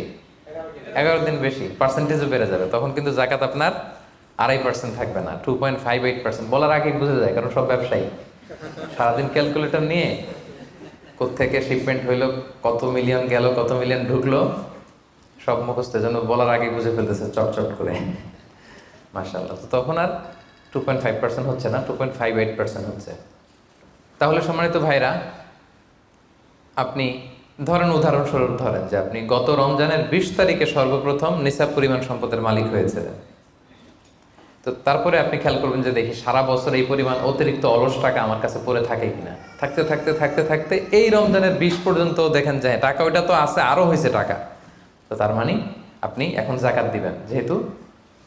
11 দিন বেশি, পার্সেন্টেজও বেড়ে যাবে। তখন কিন্তু জাকাত আপনার 2.5% থাকবে না, 2.58%। বলার আগে বুঝে যায়, কারণ সব ব্যবসায়ী সারাদিন ক্যালকুলেটর নিয়ে কোত্থেকে শিপমেন্ট হইলো, কত মিলিয়ন গেল, কত মিলিয়ন ঢুকলো, সব মুখস্থ, যেন বলার আগে বুঝে ফেলতেছে চটচট করে, মাশাআল্লাহ। তো তখন আর 2.5% হচ্ছে না, 2.58% হচ্ছে। তাহলে সম্মানিত ভাইরা, আপনি ধরেন, উদাহরণস্বরূপ ধরেন যে আপনি গত রমজানের 20 তারিখে সর্বপ্রথম নিসাব পরিমাণ সম্পদের মালিক হয়েছিলেন। তো তারপরে আপনি খেয়াল করবেন যে দেখি সারা বছর এই পরিমাণ অতিরিক্ত অলস টাকা আমার কাছে পড়ে থাকে কিনা। থাকতে থাকতে থাকতে থাকতে এই রমজানের 20 পর্যন্ত দেখেন যায় টাকা ওইটা তো আছে, আরও হয়েছে টাকা। তো তার মানে আপনি এখন জাকাত দিবেন, যেহেতু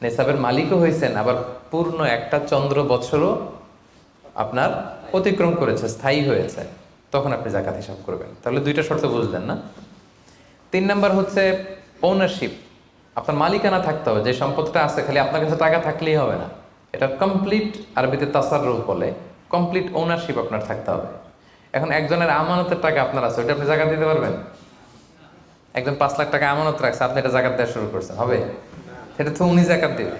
নেসাবের মালিকও হয়েছেন, আবার পূর্ণ একটা চন্দ্র বছরও আপনার অতিক্রম করেছে, স্থায়ী হয়েছে, তখন আপনি জাকাত হিসাব করবেন। তাহলে দুইটা শর্ত বুঝলেন না? 3 নাম্বার হচ্ছে ওনারশিপ। আপনার মালিকানা থাকতে হবে, যে সম্পদটা আছে খালি আপনার কাছে টাকা থাকলেই হবে না, এটা কমপ্লিট, আরবিতে তাসাররুফ বলে, কমপ্লিট ওনারশিপ আপনার থাকতে হবে। এখন একজনের আমানতের টাকা আপনার আছে, ওইটা আপনি জাকাত দিতে পারবেন? একজন 5 লাখ টাকা আমানত রাখছে, আপনি এটা জাকাত দেওয়া শুরু করছেন, হবে? সেটা তো উনি জাকাত দেবে,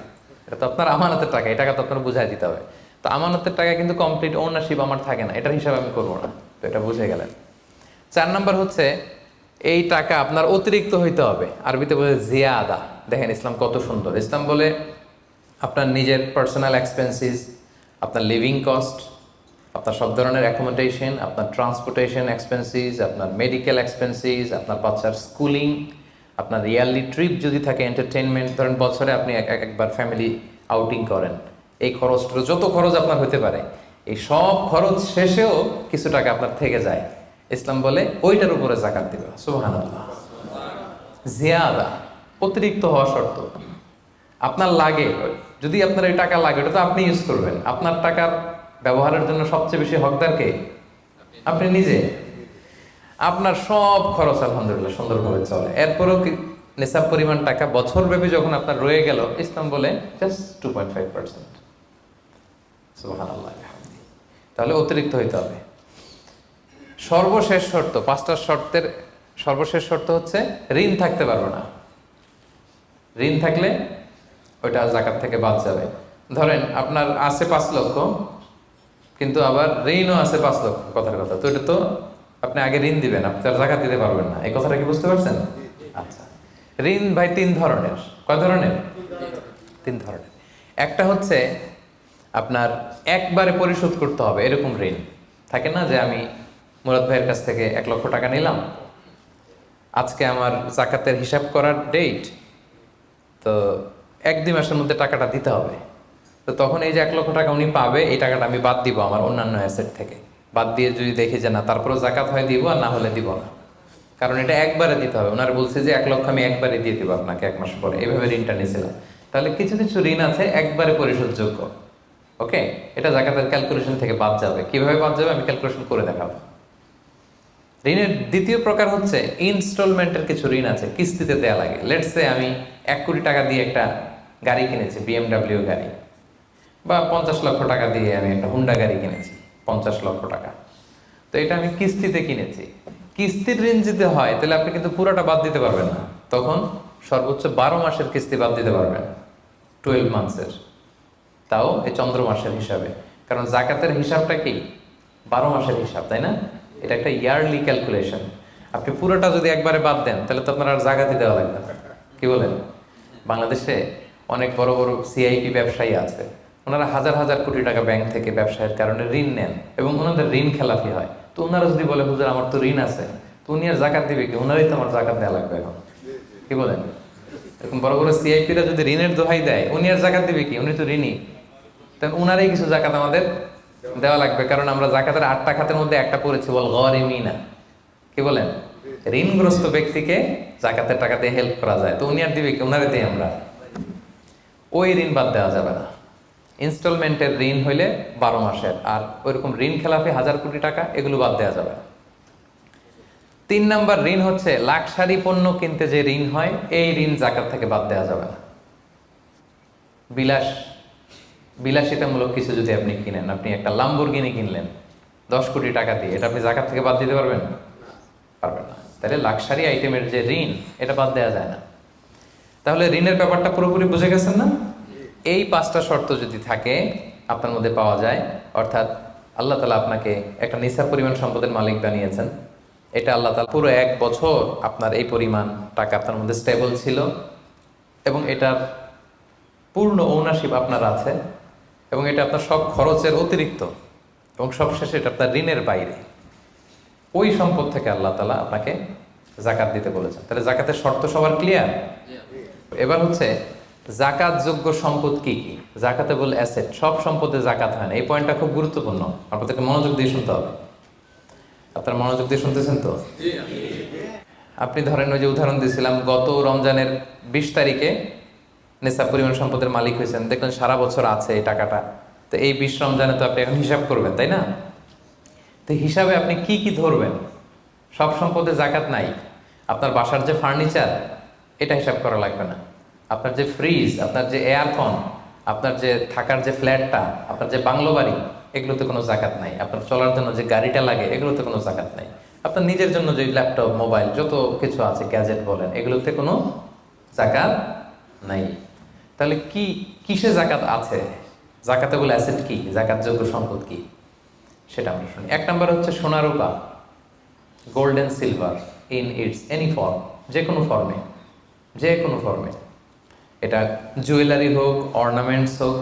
এটা তো আপনার আমানতের টাকা, এই টাকা তো আপনার বুঝাই দিতে হবে। তো আমানতের টাকা কিন্তু কমপ্লিট ওনারশিপ আমার থাকে না, এটার হিসাব আমি করবো না। তো এটা বুঝে গেলেন। 4 নাম্বার হচ্ছে এই টাকা আপনার অতিরিক্ত হইতে হবে, আরবিতে বলে জিয়াদা। দেখেন ইসলাম কত সুন্দর। ইসলাম বলে আপনার নিজের পার্সোনাল এক্সপেন্সিস, আপনার লিভিং কস্ট, আপনার সব ধরনের অ্যাকোমোডেশন, আপনার ট্রান্সপোর্টেশন এক্সপেন্সিস, আপনার মেডিকেল এক্সপেন্সিস, আপনার বাচ্চার স্কুলিং, আপনার ইয়ারলি ট্রিপ যদি থাকে, এন্টারটেনমেন্ট, ধরেন বছরে আপনি একবার ফ্যামিলি আউটিং করেন, এই খরচটা, যত খরচ আপনার হতে পারে, এই সব খরচ শেষেও কিছু টাকা আপনার থেকে যায়, ইসলাম বলে ওইটার উপরে জাকাত দিবে। সুবহানাল্লাহ। জিয়াদা, অতিরিক্ত হওয়া শর্ত। আপনার লাগে, যদি আপনার এই টাকা লাগে, ওটা তো আপনি ইউজ করবেন। আপনার টাকার ব্যবহারের জন্য সবচেয়ে বেশি হকদার কে? আপনি নিজে। আপনার সব খরচ আলহামদুলিল্লাহ সুন্দরভাবে চলে, এরপরেও নিসাব পরিমাণ টাকা বছরব্যাপী যখন আপনার রয়ে গেল, ইসলাম বলে জাস্ট 2.5%। সুবহানাল্লাহ। তাহলে অতিরিক্ত হইতে হবে। সর্বশেষ শর্ত, 5টা শর্তের সর্বশেষ শর্ত হচ্ছে ঋণ থাকতে পারবে না। ঋণ থাকলে ওইটা জাকাত থেকে বাদ যাবে। ধরেন আপনার আছে 5 লক্ষ, কিন্তু আবার ঋণও আছে 5 লক্ষ, কথার কথা, তো এটা তো আপনি আগে ঋণ দিবেন, আপনি তার জাকাত দিতে পারবেন না। এই কথাটা কি বুঝতে পারছেন? আচ্ছা, ঋণ ভাই 3 ধরনের। কয় ধরনের? 3 ধরনের। একটা হচ্ছে আপনার একবারে পরিশোধ করতে হবে, এরকম ঋণ থাকে না, যে আমি মুরাদ ভাইয়ের কাছ থেকে 1 লক্ষ টাকা নিলাম, আজকে আমার জাকাতের হিসাব করার ডেট, তো 1-2 মাসের মধ্যে টাকাটা দিতে হবে। তো তখন এই যে 1 লক্ষ টাকা উনি পাবে, এই টাকাটা আমি বাদ দিব আমার অন্যান্য অ্যাসেট থেকে। বাদ দিয়ে যদি দেখি যে না, তারপরেও জাকাত হয় দিব, আর না হলে দিব না, কারণ এটা একবারে দিতে হবে। ওনারা বলছে যে 1 লক্ষ আমি একবারে দিয়ে দিব আপনাকে 1 মাস পরে, এইভাবে ঋণটা নিয়েছিলাম। তাহলে কিছু কিছু ঋণ আছে একবারে পরিশোধযোগ্য, ওকে, এটা জাকাতের ক্যালকুলেশন থেকে বাদ যাবে। কিভাবে বাদ যাবে আমি ক্যালকুলেশন করে দেখাবো। ঋণের দ্বিতীয় প্রকার হচ্ছে ইনস্টলমেন্টের কিছু ঋণ আছে, কিস্তিতে দেয়া লাগে। লেটস সে আমি 1 কোটি টাকা দিয়ে একটা গাড়ি কিনেছি, BMW গাড়ি, বা 50 লক্ষ টাকা দিয়ে আমি একটা হুন্ডা গাড়ি কিনেছি, 50 লক্ষ টাকা। তো এটা আমি কিস্তিতে কিনেছি। কিস্তির ঋণ যদি হয় তাহলে আপনি কিন্তু পুরোটা বাদ দিতে পারবেন না, তখন সর্বোচ্চ 12 মাসের কিস্তি বাদ দিতে পারবেন, 12 মান্থসের, তাও এই চন্দ্র মাসের হিসাবে। কারণ জাকাতের হিসাবটা কি 12 মাসের হিসাব, তাই না? এটা একটা ইয়ারলি ক্যালকুলেশন। আপনি পুরোটা যদি একবারে বাদ দেন তাহলে তো আপনার আর জাকাতই দেওয়া লাগবে না। কি বলেন? বাংলাদেশে অনেক বড় বড় সিআইপি ব্যবসায়ী আছে, ওনারা হাজার হাজার কোটি টাকা ব্যাংক থেকে ব্যবসায়ের কারণে ঋণ নেন এবং ওনাদের ঋণ খেলাপি হয়। তো ওনারা যদি বলে হুজুর আমার তো ঋণ আছে, তো উনি আর জাকাত দিবে কি? ওনারই তো আমার জাকাত দেওয়া লাগবে এখন। কি বলেন? এরকম বড় বড় সিআইপিরা যদি ঋণের দোহাই দেয়, উনি আর জাকাত দিবে কি? উনি তো ঋণী, তাই উনারই কিছু জাকাত আমাদের দেওয়া লাগবে। কারণ আমরা জাকাতের 8টা খাতের মধ্যে একটা পড়েছি, বল গরিমিনা। কি বলেন? ঋণগ্রস্ত ব্যক্তিকে জাকাতের টাকা দিয়ে হেল্প করা যায়, তো উনি আর দিবে কি? উনারে দিই আমরা। ওই ঋণ বাদ দেওয়া যাবে না। ইনস্টলমেন্টের ঋণ হইলে 12 মাসের, আর ওইরকম ঋণ খেলাপি 1000 কোটি টাকা, এগুলো বাদ দেওয়া যাবে না। 3 নাম্বার ঋণ হচ্ছে লাক্সারি পণ্য কিনতে যে ঋণ হয়, এই ঋণ জাকাত থেকে বাদ দেওয়া যাবে না। বিলাসিতামূলক কিছু যদি আপনি কিনেন, আপনি একটা লাম্বরগিনি কিনলেন 10 কোটি টাকা দিয়ে, এটা আপনি জাকাত থেকে বাদ দিতে পারবেন? পারবেন না। তাহলে লাক্সারি আইটেমের যে ঋণ, এটা বাদ দেওয়া যায় না। তাহলে ঋণের ব্যাপারটা পুরোপুরি বুঝে গেছেন না? এই 5টা শর্ত যদি থাকে আপনার মধ্যে পাওয়া যায়, অর্থাৎ আল্লাহ তাআলা আপনাকে একটা নিসাব পরিমাণ সম্পদের মালিক বানিয়েছেন, এটা আল্লাহ তাআলা পুরো 1 বছর আপনার এই পরিমাণ টাকা আপনার মধ্যে স্টেবল ছিল এবং এটার পূর্ণ ওনারশিপ আপনার আছে এবং এটা আপনার সব খরচের অতিরিক্ত এবং সবশেষে এটা আপনার ঋণের বাইরে, ওই সম্পদ থেকে আল্লাহ তাআলা আপনাকে জাকাত দিতে বলেছেন। তাহলে জাকাতের শর্ত সবার ক্লিয়ার? এবার হচ্ছে জাকাত যোগ্য সম্পদ কি কি? জাকাতেবল অ্যাসেট, সব সম্পদে জাকাত হয় না। এই পয়েন্টটা খুব গুরুত্বপূর্ণ, আপনাদেরকে মনোযোগ দিয়ে শুনতে হবে। আপনারা মনোযোগ দিয়ে শুনতেছেন তো? আপনি ধরেন ওই যে উদাহরণ দিয়েছিলাম, গত রমজানের 20 তারিখে নেশাব পরিমাণ সম্পদের মালিক হয়েছেন, দেখলেন সারা বছর আছে এই টাকাটা, তো এই 20 রমজানে তো আপনি এখন হিসাব করবেন, তাই না? তো হিসাবে আপনি কি কি ধরবেন? সব সম্পদে জাকাত নাই। আপনার বাসার যে ফার্নিচার, এটা হিসাব করা লাগবে না। আপনার যে ফ্রিজ, আপনার যে এয়ারকন, আপনার যে থাকার যে ফ্ল্যাটটা, আপনার যে বাংলো বাড়ি, এগুলোতে কোনো জাকাত নাই। আপনার চলার জন্য যে গাড়িটা লাগে, এগুলোতে কোনো জাকাত নাই। আপনার নিজের জন্য যে ল্যাপটপ, মোবাইল, যত কিছু আছে, গ্যাজেট বলেন, এগুলোতে কোনো জাকাত নাই। তাহলে কি কিসে জাকাত আছে? জাকাতেবল অ্যাসেট কি, জাকাতযোগ্য সম্পদ কি, সেটা আমরা শুনি। 1 নম্বর হচ্ছে সোনা রূপা, gold and silver in its any form, যে কোনো ফর্মে, যে কোনো ফর্মে। এটা জুয়েলারি হোক, অর্নামেন্টস হোক,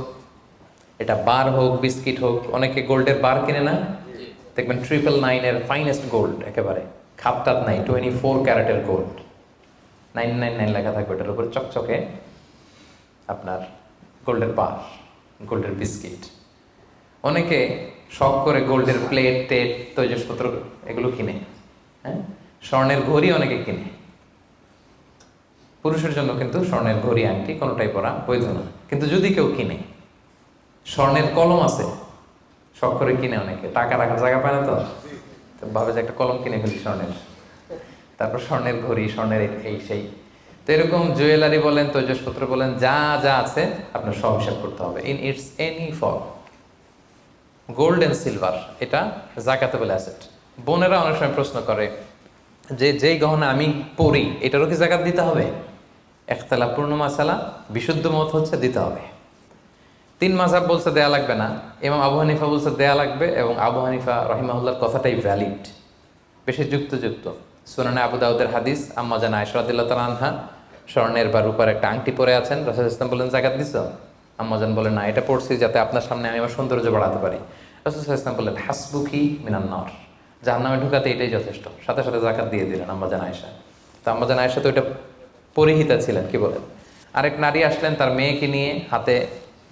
এটা বার হোক, বিস্কিট হোক। অনেকে গোল্ডের বার কিনে না, দেখবেন 999 ফাইনেস্ট গোল্ড, একেবারে খাপটাত নাই, 24 ক্যারেটের গোল্ড, 999 লেখা থাকবে এটার উপরে চকচকে, আপনার গোল্ডের বার, গোল্ডের বিস্কিট। অনেকে শখ করে গোল্ডের প্লেট টেট, তৈজসপত্র এগুলো কিনে। হ্যাঁ, স্বর্ণের ঘড়ি অনেকে কিনে। পুরুষের জন্য কিন্তু স্বর্ণের ঘড়ি, আংটি কোনোটাই পরা বৈধ না। কিন্তু যদি কেউ কিনে, স্বর্ণের কলম আছে, শখ করে কিনে অনেকে, টাকা রাখার জায়গা পায় না, তো ভাবে যে একটা কলম কিনে ফেলি স্বর্ণের, তারপর স্বর্ণের ঘড়ি, স্বর্ণের এই সেই। তো এরকম জুয়েলারি বলেন, তৈজসপত্র বলেন, যা যা আছে আপনার সব হিসাব করতে হবে in its any form. Gold and silver, এটা জাকাতেবল অ্যাসেট। বোনেরা অনেক সময় প্রশ্ন করে যে যেই গহনা আমি পরি, এটারও কি জাকাত দিতে হবে? ইখতিলাফপূর্ণ মাসালা, বিশুদ্ধ মত হচ্ছে দিতে হবে। 3 মাযহাব বলছে দেয়া লাগবে না, ইমাম আবু হানিফা বলছে দেয়া লাগবে, এবং আবু হানিফা রাহিমাহুল্লাহর কথাটাই ভ্যালিড, বেশি যুক্তযুক্ত। সুনানে আবু দাউদের হাদিস, আম্মা জান আয়েশা রাদিয়াল্লাহু তাআলা আনহা স্বর্ণের বা রূপার একটা আংটি পরে আছেন, রাসূল সাল্লাল্লাহু আলাইহি ওয়াসাল্লাম বলেন জাকাত দিছো? আম্মা জান বলেন না, এটা পড়ছি যাতে আপনার সামনে আমি আমার সৌন্দর্য বাড়াতে পারি। রাসূল সাল্লাল্লাহু আলাইহি ওয়াসাল্লাম বললেন হাসবুকি মিনান নার, জাহান্নামে ঢোকাতে এটাই যথেষ্ট। সাথে সাথে জাকাত দিয়ে দিলেন আম্মা জান আয়েশা। তো আম্মা জান আয়েশা তো এটা পরিহিতা ছিলেন, কি বলেন। আরেক নারী আসলেন তার মেয়েকে নিয়ে, হাতে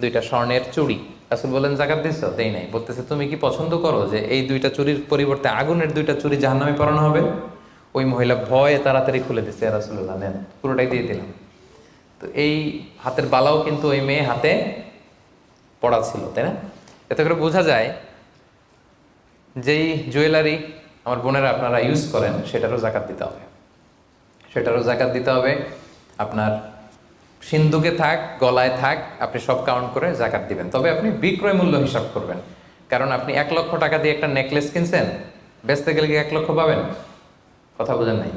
2টা স্বর্ণের চুড়ি। রাসূল বলেন জাকাত দিছো? দেই নাই। বলতেছে তুমি কি পছন্দ করো যে এই 2টা চুড়ির পরিবর্তে আগুনের 2টা চুড়ি জাহান্নামে পরানো হবে? ওই মহিলা ভয়ে তাড়াতাড়ি খুলে দিচ্ছে, ইয়া রাসূলুল্লাহ নেন, পুরোটাই দিয়ে দিলাম। তো এই হাতের বালাও কিন্তু ওই মেয়ে হাতে পড়া ছিল, তাই না? এতে করে বোঝা যায় যেই জুয়েলারি আমার বোনেরা আপনারা ইউজ করেন, সেটারও জাকাত দিতে হবে, সেটারও জাকাত দিতে হবে। আপনার সিন্ধুকে থাক, গলায় থাক, আপনি সব কাউন্ট করে জাকাত দিবেন। তবে আপনি বিক্রয় মূল্য হিসাব করবেন, কারণ আপনি 1 লক্ষ টাকা দিয়ে একটা নেকলেস কিনছেন, বেচতে গেলে কি 1 লক্ষ পাবেন? কথা বোঝেন নাই?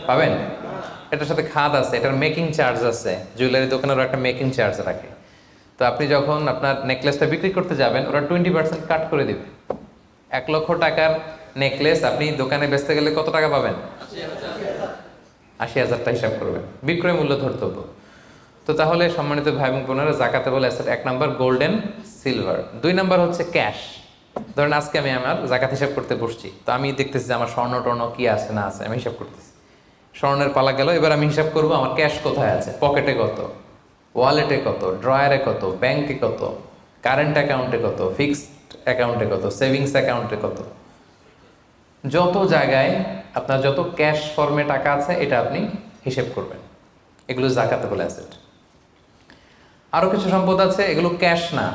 পাবেন? এটার সাথে খাদ আছে, এটার মেকিং চার্জ আছে, জুয়েলারি দোকানেরও একটা মেকিং চার্জ রাখে। তো আপনি যখন আপনার নেকলেসটা বিক্রি করতে যাবেন, ওরা 20% কাট করে দিবে। 1 লক্ষ টাকার নেকলেস আপনি দোকানে বেচতে গেলে কত টাকা পাবেন? 80,000টা হিসাব করবেন, বিক্রয় মূল্য ধর্তব্য। তো তাহলে সম্মানিত ভাই এবং বোনেরা, zakatable asset 1 number gold and silver. 2 number হচ্ছে ক্যাশ। ধরেন আজকে আমি আমার জাকাত হিসাব করতে বসছি, তো আমি দেখতেছি যে আমার স্বর্ণ টর্ণ কি আছে না আছে, আমি হিসাব করতেছি। স্বর্ণের পালা গেল, এবার আমি হিসাব করব আমার ক্যাশ কোথায় আছে, পকেটে কত, ওয়ালেটে কত, ড্রয়ারে কত, ব্যাংকে কত, কারেন্ট অ্যাকাউন্টে কত, ফিক্সড অ্যাকাউন্টে কত, সেভিংস অ্যাকাউন্টে কত, যত জায়গায় আপনার যত ক্যাশ ফর্মে টাকা আছে এটা আপনি হিসেব করবেন। এগুলো জাকাতেবল অ্যাসেট। আরও কিছু সম্পদ আছে, এগুলো ক্যাশ না,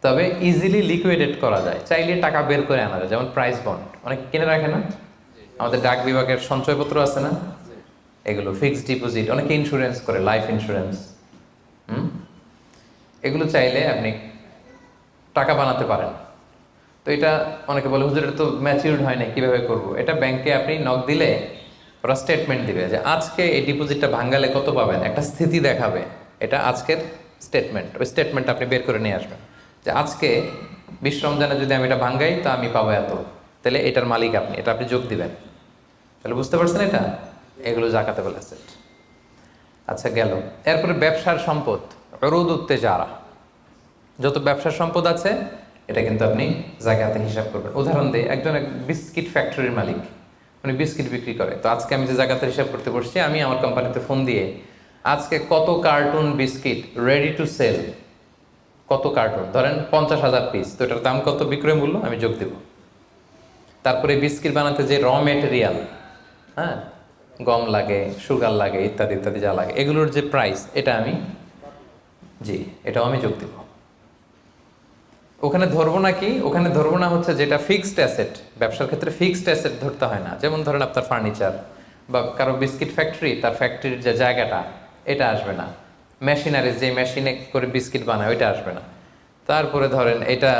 তবে ইজিলি লিকুইডেট করা যায়, চাইলে টাকা বের করে আনা যায়। যেমন প্রাইস বন্ড অনেক কিনে রাখে না, আমাদের ডাক বিভাগের সঞ্চয়পত্র আছে না, এগুলো ফিক্সড ডিপোজিট, অনেকে ইন্স্যুরেন্স করে, লাইফ ইন্স্যুরেন্স। এগুলো চাইলে আপনি টাকা বানাতে পারেন। তো এটা অনেকে বলে হুজুর এটা তো ম্যাচিউরড হয় না, কীভাবে করব? এটা ব্যাংকে আপনি নক দিলে ওরা স্টেটমেন্ট দিবে যে আজকে এই ডিপোজিটটা ভাঙালে কত পাবেন, একটা স্থিতি দেখাবে, এটা আজকের স্টেটমেন্ট। ওই স্টেটমেন্ট আপনি বের করে নিয়ে আসবেন যে আজকে 20 রমজানে যদি আমি এটা ভাঙ্গাই তো আমি পাবো এত, তাহলে এটার মালিক আপনি, এটা আপনি যোগ দিবেন। তাহলে বুঝতে পারছেন এটা, এগুলো জাকাতেবল অ্যাসেট। আচ্ছা গেল। এরপরে ব্যবসার সম্পদ, উরুদ উত্তেজারা, যত ব্যবসার সম্পদ আছে এটা কিন্তু আপনি জাকাতে হিসাব করবেন। উদাহরণ দিই, একজন বিস্কিট ফ্যাক্টরির মালিক, উনি বিস্কিট বিক্রি করে। তো আজকে আমি যে জাকাতের হিসাব করতে বসছি, আমি আমার কোম্পানিতে ফোন দিয়ে আজকে কত cartoon biscuit ready to sell, কত কার্টুন, ধরেন 50,000 পিস, তো এটার দাম কত, বিক্রয় মূল্য আমি যোগ দেব। তারপরে বিস্কিট বানাতে যে র মেটেরিয়াল, হ্যাঁ, গম লাগে, সুগার লাগে, ইত্যাদি ইত্যাদি যা লাগে, এগুলোর যে প্রাইস, এটা আমি, জি, এটাও আমি যোগ দেব। ওখানে ধরবো না কি, ওখানে ধরবো না হচ্ছে যেটা ফিক্সড অ্যাসেট। ব্যবসার ক্ষেত্রে ফিক্সড অ্যাসেট ধরতে হয় না। যেমন ধরেন আপনার ফার্নিচার বা কারো বিস্কিট ফ্যাক্টরি, তার ফ্যাক্টরির যে জায়গাটা, এটা আসবে না। মেশিনারি, যে মেশিনে করে বিস্কিট বানায়, ওইটা আসবে না। তারপরে ধরেন এটা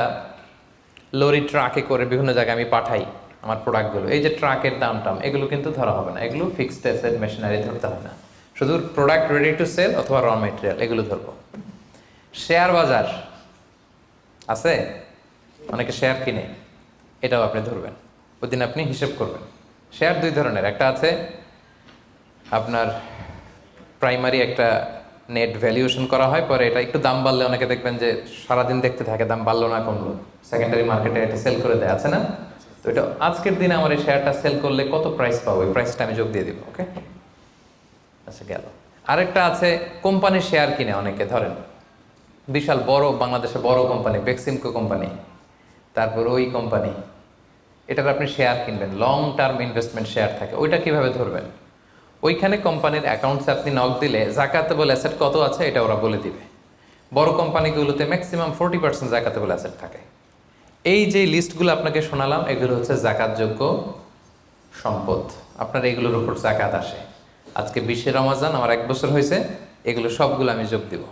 লরি ট্রাকে করে বিভিন্ন জায়গায় আমি পাঠাই আমার প্রোডাক্টগুলো, এই যে ট্রাকের দাম টাম, এগুলো কিন্তু ধরা হবে না। এগুলো ফিক্সড অ্যাসেট, মেশিনারি ধরতে হয় না। শুধু প্রোডাক্ট রেডি টু সেল অথবা র মেটেরিয়াল, এগুলো ধরবো। শেয়ার বাজার আছে, অনেকে শেয়ার কিনে, এটাও আপনি ধরবেন। ওই দিন আপনি হিসেব করবেন। শেয়ার দুই ধরনের, একটা আছে আপনার প্রাইমারি, একটা নেট ভ্যালুয়েশন করা হয়, পরে এটা একটু দাম বাড়লে অনেকে দেখবেন যে সারাদিন দেখতে থাকে দাম বাড়লো না কমলো, সেকেন্ডারি মার্কেটে এটা সেল করে দেয়, আছে না? তো এটা আজকের দিনে আমার এই শেয়ারটা সেল করলে কত প্রাইস পাবো, ওই প্রাইসটা আমি যোগ দিয়ে দিব। ওকে, আচ্ছা গেল। আরেকটা আছে কোম্পানির শেয়ার কিনে অনেকে, ধরেন বিশাল বড় বাংলাদেশে বড় কোম্পানি, বেক্সিমকো কোম্পানি, তারপর ওই কোম্পানি, এটার আপনি শেয়ার কিনবেন, লং টার্ম ইনভেস্টমেন্ট শেয়ার থাকে, ওইটা কিভাবে ধরবেন? ওইখানে কোম্পানির অ্যাকাউন্টসে আপনি নক দিলে জাকাতেবল অ্যাসেট কত আছে এটা ওরা বলে দিবে। বড় কোম্পানিগুলোতে ম্যাক্সিমাম 40% জাকাতেবল অ্যাসেট থাকে। এই যে লিস্টগুলো আপনাকে শোনালাম, এগুলো হচ্ছে জাকাতযোগ্য সম্পদ। আপনার এগুলোর উপর জাকাত আসে। আজকে 20শে রমজান, আমার 1 বছর হয়েছে, এগুলো সবগুলো আমি যোগ দিব।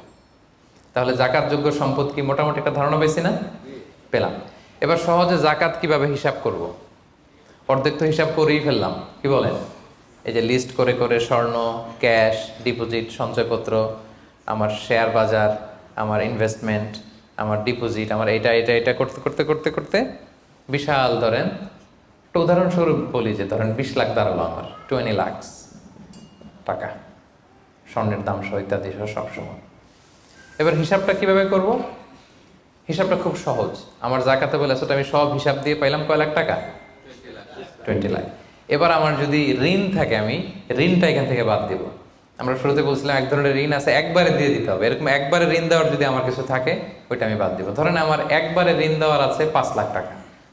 তাহলে জাকাতযোগ্য সম্পদ কি, মোটামুটি একটা ধারণা পেয়েছি না? পেলাম। এবার সহজে জাকাত কিভাবে হিসাব করব? অর্ধেক তো হিসাব করেই ফেললাম, কি বলেন? এই যে লিস্ট করে করে স্বর্ণ, ক্যাশ, ডিপোজিট, সঞ্চয়পত্র, আমার শেয়ার বাজার, আমার ইনভেস্টমেন্ট, আমার ডিপোজিট, আমার এটা এটা এটা করতে করতে করতে করতে বিশাল, ধরেন একটা উদাহরণস্বরূপ বলি যে ধরেন 20 লাখ দাঁড়ালো আমার, 20 লাখ টাকা, স্বর্ণের দাম সহ ইত্যাদি সহ সবসময়। এবার হিসাবটা কিভাবে করব? হিসাবটা খুব সহজ। আমার জাকাতেবল অ্যাসেট আমি সব হিসাব দিয়ে পাইলাম কয় লাখ টাকা, 20 লাখ। এবার আমার যদি ঋণ থাকে, আমি ঋণটা এখান থেকে বাদ দিব। আমরা শুরুতে বলছিলাম এক ধরনের ঋণ আছে একবারে দিয়ে দিতে হবে, এরকম একবারে ঋণ দেওয়ার যদি আমার কিছু থাকে, ওইটা আমি বাদ দিব। ধরেন আমার একবারে ঋণ দেওয়ার আছে 5 লাখ টাকা,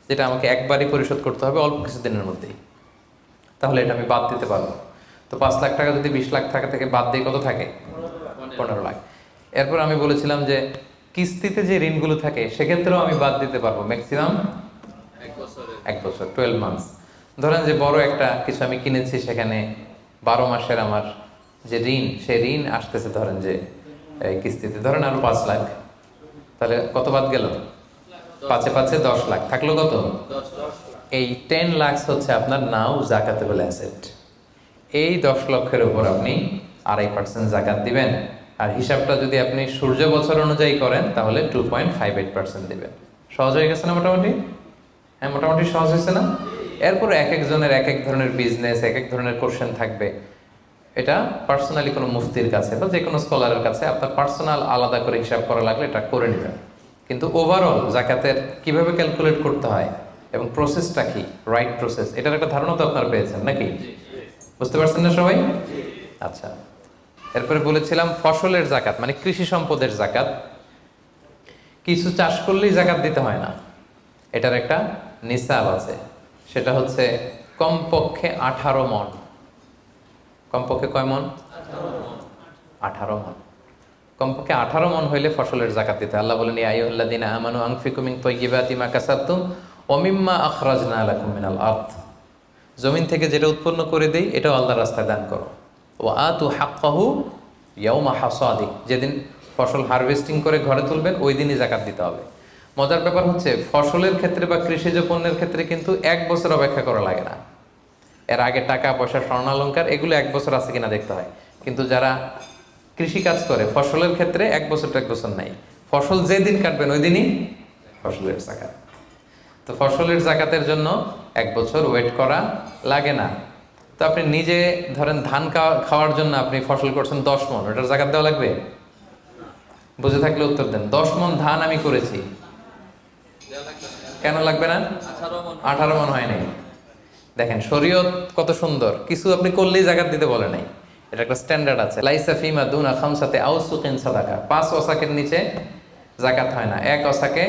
যেটা আমাকে একবারই পরিশোধ করতে হবে অল্প কিছুদিনের মধ্যেই, তাহলে এটা আমি বাদ দিতে পারবো। তো 5 লাখ টাকা যদি 20 লাখ টাকা থেকে বাদ দিয়ে কত থাকে, 15 লাখ। এরপর আমি বলেছিলাম যে কিস্তিতে যে ঋণগুলো থাকে সেক্ষেত্রেও আমি বাদ দিতে পারবো ম্যাক্সিমাম 1 বছর, 12 মান্থস। ধরেন যে বড় একটা কিছু আমি কিনেছি, সেখানে 12 মাসের আমার যে ঋণ, সেই ঋণ আসতেছে ধরেন যে কিস্তিতে, ধরেন আরো 5 লাখ, তাহলে কত বাদ গেল? 5 5 10 লাখ, থাকলো কত? এই 10 লাখ হচ্ছে আপনার নাও জাকাতেবল অ্যাসেট। এই 10 লক্ষের উপর আপনি 2.5% জাকাত দিবেন। আর হিসাবটা যদি আপনি সূর্য বছর অনুযায়ী করেন তাহলে 2.58% দিবেন। সহজ হয়ে গেছে না মোটামুটি? হ্যাঁ, মোটামুটি সহজ হয়েছে না? এরপর এক একজনের এক এক ধরনের বিজনেস, এক এক ধরনের কোশ্চেন থাকবে। এটা পার্সোনালি কোনো মুফতির কাছে বা যে কোনো স্কলারের কাছে আপনার পার্সোনাল আলাদা করে হিসাব করা লাগলে এটা করে নেবেন। কিন্তু ওভারঅল জাকাতের কিভাবে ক্যালকুলেট করতে হয় এবং প্রসেসটা কি, রাইট প্রসেস, এটার একটা ধারণা তো আপনারা পেয়েছেন নাকি? বুঝতে পারছেন না সবাই? আচ্ছা, এরপরে বলেছিলাম ফসলের জাকাত, মানে কৃষি সম্পদের জাকাত। কিছু চাষ করলেই জাকাত দিতে হয় না, এটার একটা নিসাব আছে। সেটা হচ্ছে কমপক্ষে 18 মণ। কমপক্ষে কয় মণ? 18 মণ। কমপক্ষে 18 মণ হইলে ফসলের জাকাত দিতে। আল্লাহ বলেন, ইয়া আইয়ুহাল্লাযীনা আমানু আনফিকু মিন তাইয়্যিবাতি মা কাসাবতুম ওয়া মিম্মা আখরাজনা লাকুম মিনাল আরদ। জমিন থেকে যেটা উৎপন্ন করে দেই এটাও আল্লাহর রাস্তায় দান করো। ওয়া আতু হাক্কাহু ইয়াওমা হাসাদি, যেদিন ফসল হারভেস্টিং করে ঘরে তুলবেন ওই দিনই জাকাত দিতে হবে। মজার ব্যাপার হচ্ছে ফসলের ক্ষেত্রে বা কৃষিজ পণ্যের ক্ষেত্রে কিন্তু 1 বছর অপেক্ষা করা লাগে না। এর আগে টাকা পয়সা, স্বর্ণালঙ্কার, এগুলো 1 বছর আছে কিনা দেখতে হয়। কিন্তু যারা কৃষি কাজ করে ফসলের ক্ষেত্রে 1 বছর তো 1 বছর নাই, ফসল যেদিন কাটবেন ওই দিনই ফসলের জাকাত। তো ফসলের জাকাতের জন্য 1 বছর ওয়েট করা লাগে না। তো আপনি নিজে ধরেন ধান খাওয়ার জন্য আপনি ফসল করছেন 10 মণ, ওটার জাকাত দেওয়া লাগবে? বুঝে থাকলে উত্তর দেন। 10 মণ ধান আমি করেছি, কেন লাগবে না? 18 মণ হয় নাই। দেখেন শরীয়ত কত সুন্দর, কিছু আপনি করলেই জাকাত দিতে বলে নাই। এটা একটা স্ট্যান্ডার্ড আছে, লাইসা ফিমা দুনা খামসাতে আউসুকিন সাদাকা, 5 ওসাকের নিচে জাকাত হয় না। 1 ওসাকে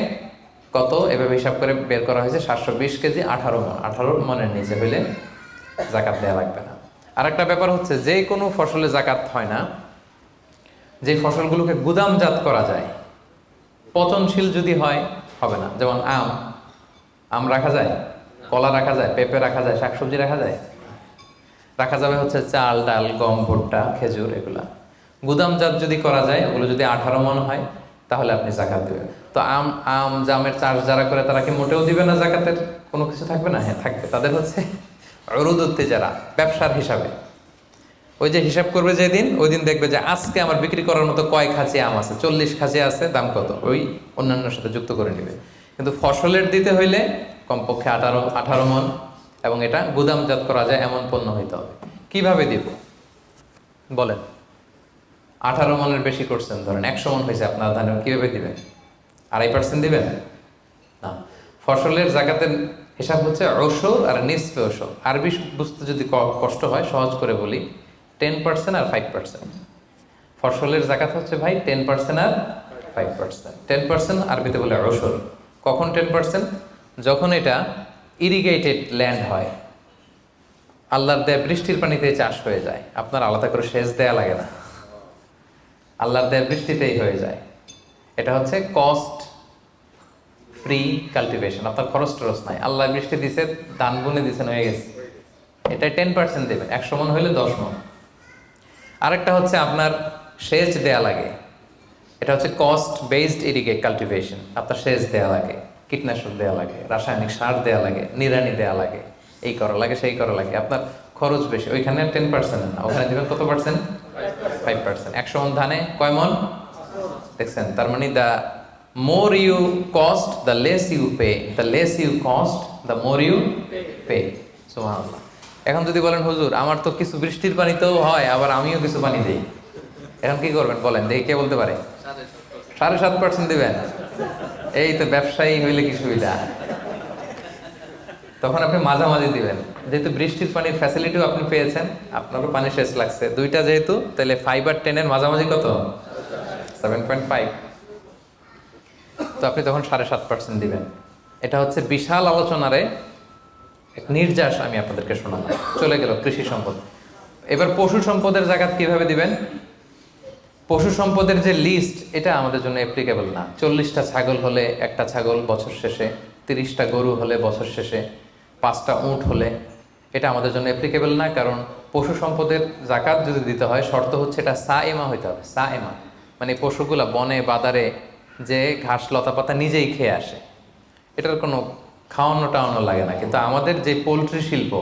কত এভাবে হিসাব করে বের করা হয়েছে, 720 কেজি, 18 মণ। 18 মণের নিচে হইলে জাকাত দেওয়া লাগবে না। আর একটা ব্যাপার হচ্ছে, যে কোনো ফসলে জাকাত হয় না যে ফসলগুলোকে গুদামজাত করা যায়, পচনশীল যদি হয় হবে না। যেমন আম রাখা যায়, কলা রাখা যায়, পেঁপে রাখা যায়, শাকসবজি রাখা যায়, রাখা যাবে হচ্ছে চাল, ডাল, গম, ভুট্টা, খেজুর, এগুলা গুদামজাত যদি করা যায়, ওগুলো যদি 18 মণ হয় তাহলে আপনি জাকাত দেবেন। তো জামের চাষ যারা করে তারা কি মোটেও দিবে না জাকাতের কোনো কিছু থাকবে না? হ্যাঁ থাকবে। তাদের হচ্ছে উরুদুত্তে যারা ব্যবসার হিসাবে, ওই যে হিসাব করবে যেদিন, ওই দিন দেখবে যে আজকে আমার বিক্রি করার মতো কয় খাঁচি আম আছে, 40 খাঁচি আছে, দাম কত, ওই অন্যান্যর সাথে যুক্ত করে নেবে। কিন্তু ফসলের দিতে হইলে কমপক্ষে 18 মণ, এবং এটা গুদামজাত করা যায় এমন পণ্য হইতে হবে। কিভাবে দিব বলেন? 18 মণের বেশি করছেন, ধরেন 100 মণ হয়েছে আপনার ধানের, কিভাবে দিবেন? 2.5% দিবেন না। ফসলের জাকাতের হিসাব হচ্ছে ওশর আর নিসফে ওশর। আরবি বুঝতে যদি কষ্ট হয়, সহজ করে বলি, 10% আর 5%। ফসলের জাকাত হচ্ছে ভাই 10% আর 5%। 10% আরবিতে বলে ওশর। কখন 10%? যখন এটা ইরিগেটেড ল্যান্ড হয়, আল্লাহর দেয়া বৃষ্টির পানিতে চাষ হয়ে যায়, আপনার আলাদা করে সেচ দেয়া লাগে না, আল্লাহর দেয়া বৃষ্টিতেই হয়ে যায়। এটা হচ্ছে কস্ট ফ্রি কাল্টিভেশন, আপনার খরচ টরচ নাই, আল্লাহ বৃষ্টি দিছে, ধান বুনে দিছেন, হয়ে গেছে। এটা 10% দেবেন। 100 মণ হইলে 10 মণ। আরেকটা হচ্ছে আপনার সেচ দেয়া লাগে, এটা হচ্ছে কস্ট বেসড ইরিগেট কাল্টিভেশন। আপনার সেচ দেয়া লাগে, কীটনাশক দেয়া লাগে, রাসায়নিক সার দেয়া লাগে, নিড়ানি দেয়া লাগে, এই করা লাগে, সেই করা লাগে, আপনার খরচ বেশি। ওইখানে 10% না, ওখানে দেবেন কত পার্সেন্ট? 5%। 100 মণ ধানে কয় মণ দেখছেন? তার মানে the more you cost the less you pay, the less you cost the more you pay। সুবহানাল্লাহ। এখন যদি বলেন হুজুর আমার তো কিছু বৃষ্টির পানিতেও হয়, আবার আমিও কিছু পানি দেই, এখন কি করবেন বলেন দেখি, কে বলতে পারে? 7.5% দিবেন? এই তো ব্যবসায়ী হইলে কি সুবিধা। তখন আপনি মাঝামাঝি দিবেন, যেহেতু বৃষ্টির পানির ফ্যাসিলিটিও আপনি পেয়েছেন, আপনারও পানি শেষ লাগছে, দুইটা যেহেতু, তাহলে 5 আর 10 এর মাঝামাঝি কত? 7.5। তো আপনি তখন 7.5% দিবেন। এটা হচ্ছে বিশাল আলোচনারে এক নির্যাস আমি আপনাদেরকে শোনালাম। চলে গেল কৃষি সম্পদ। এবার পশু সম্পদের জাকাত কিভাবে দিবেন? পশু সম্পদের যে লিস্ট, এটা আমাদের জন্য অ্যাপ্লিকেবল না। 40টা ছাগল হলে একটা ছাগল বছর শেষে, 30টা গরু হলে বছর শেষে, 5টা উট হলে, এটা আমাদের জন্য অ্যাপ্লিকেবল না। কারণ পশু সম্পদের জাকাত যদি দিতে হয়, শর্ত হচ্ছে এটা সাএমা হইতে হবে। সাএমা মানে পশুগুলা বনে বাদারে যে ঘাস লতা পাতা নিজেই খেয়ে আসে, এটার কোনো খাওয়ানো টাওয়ানো লাগে না। কিন্তু আমাদের যে পোলট্রি শিল্প,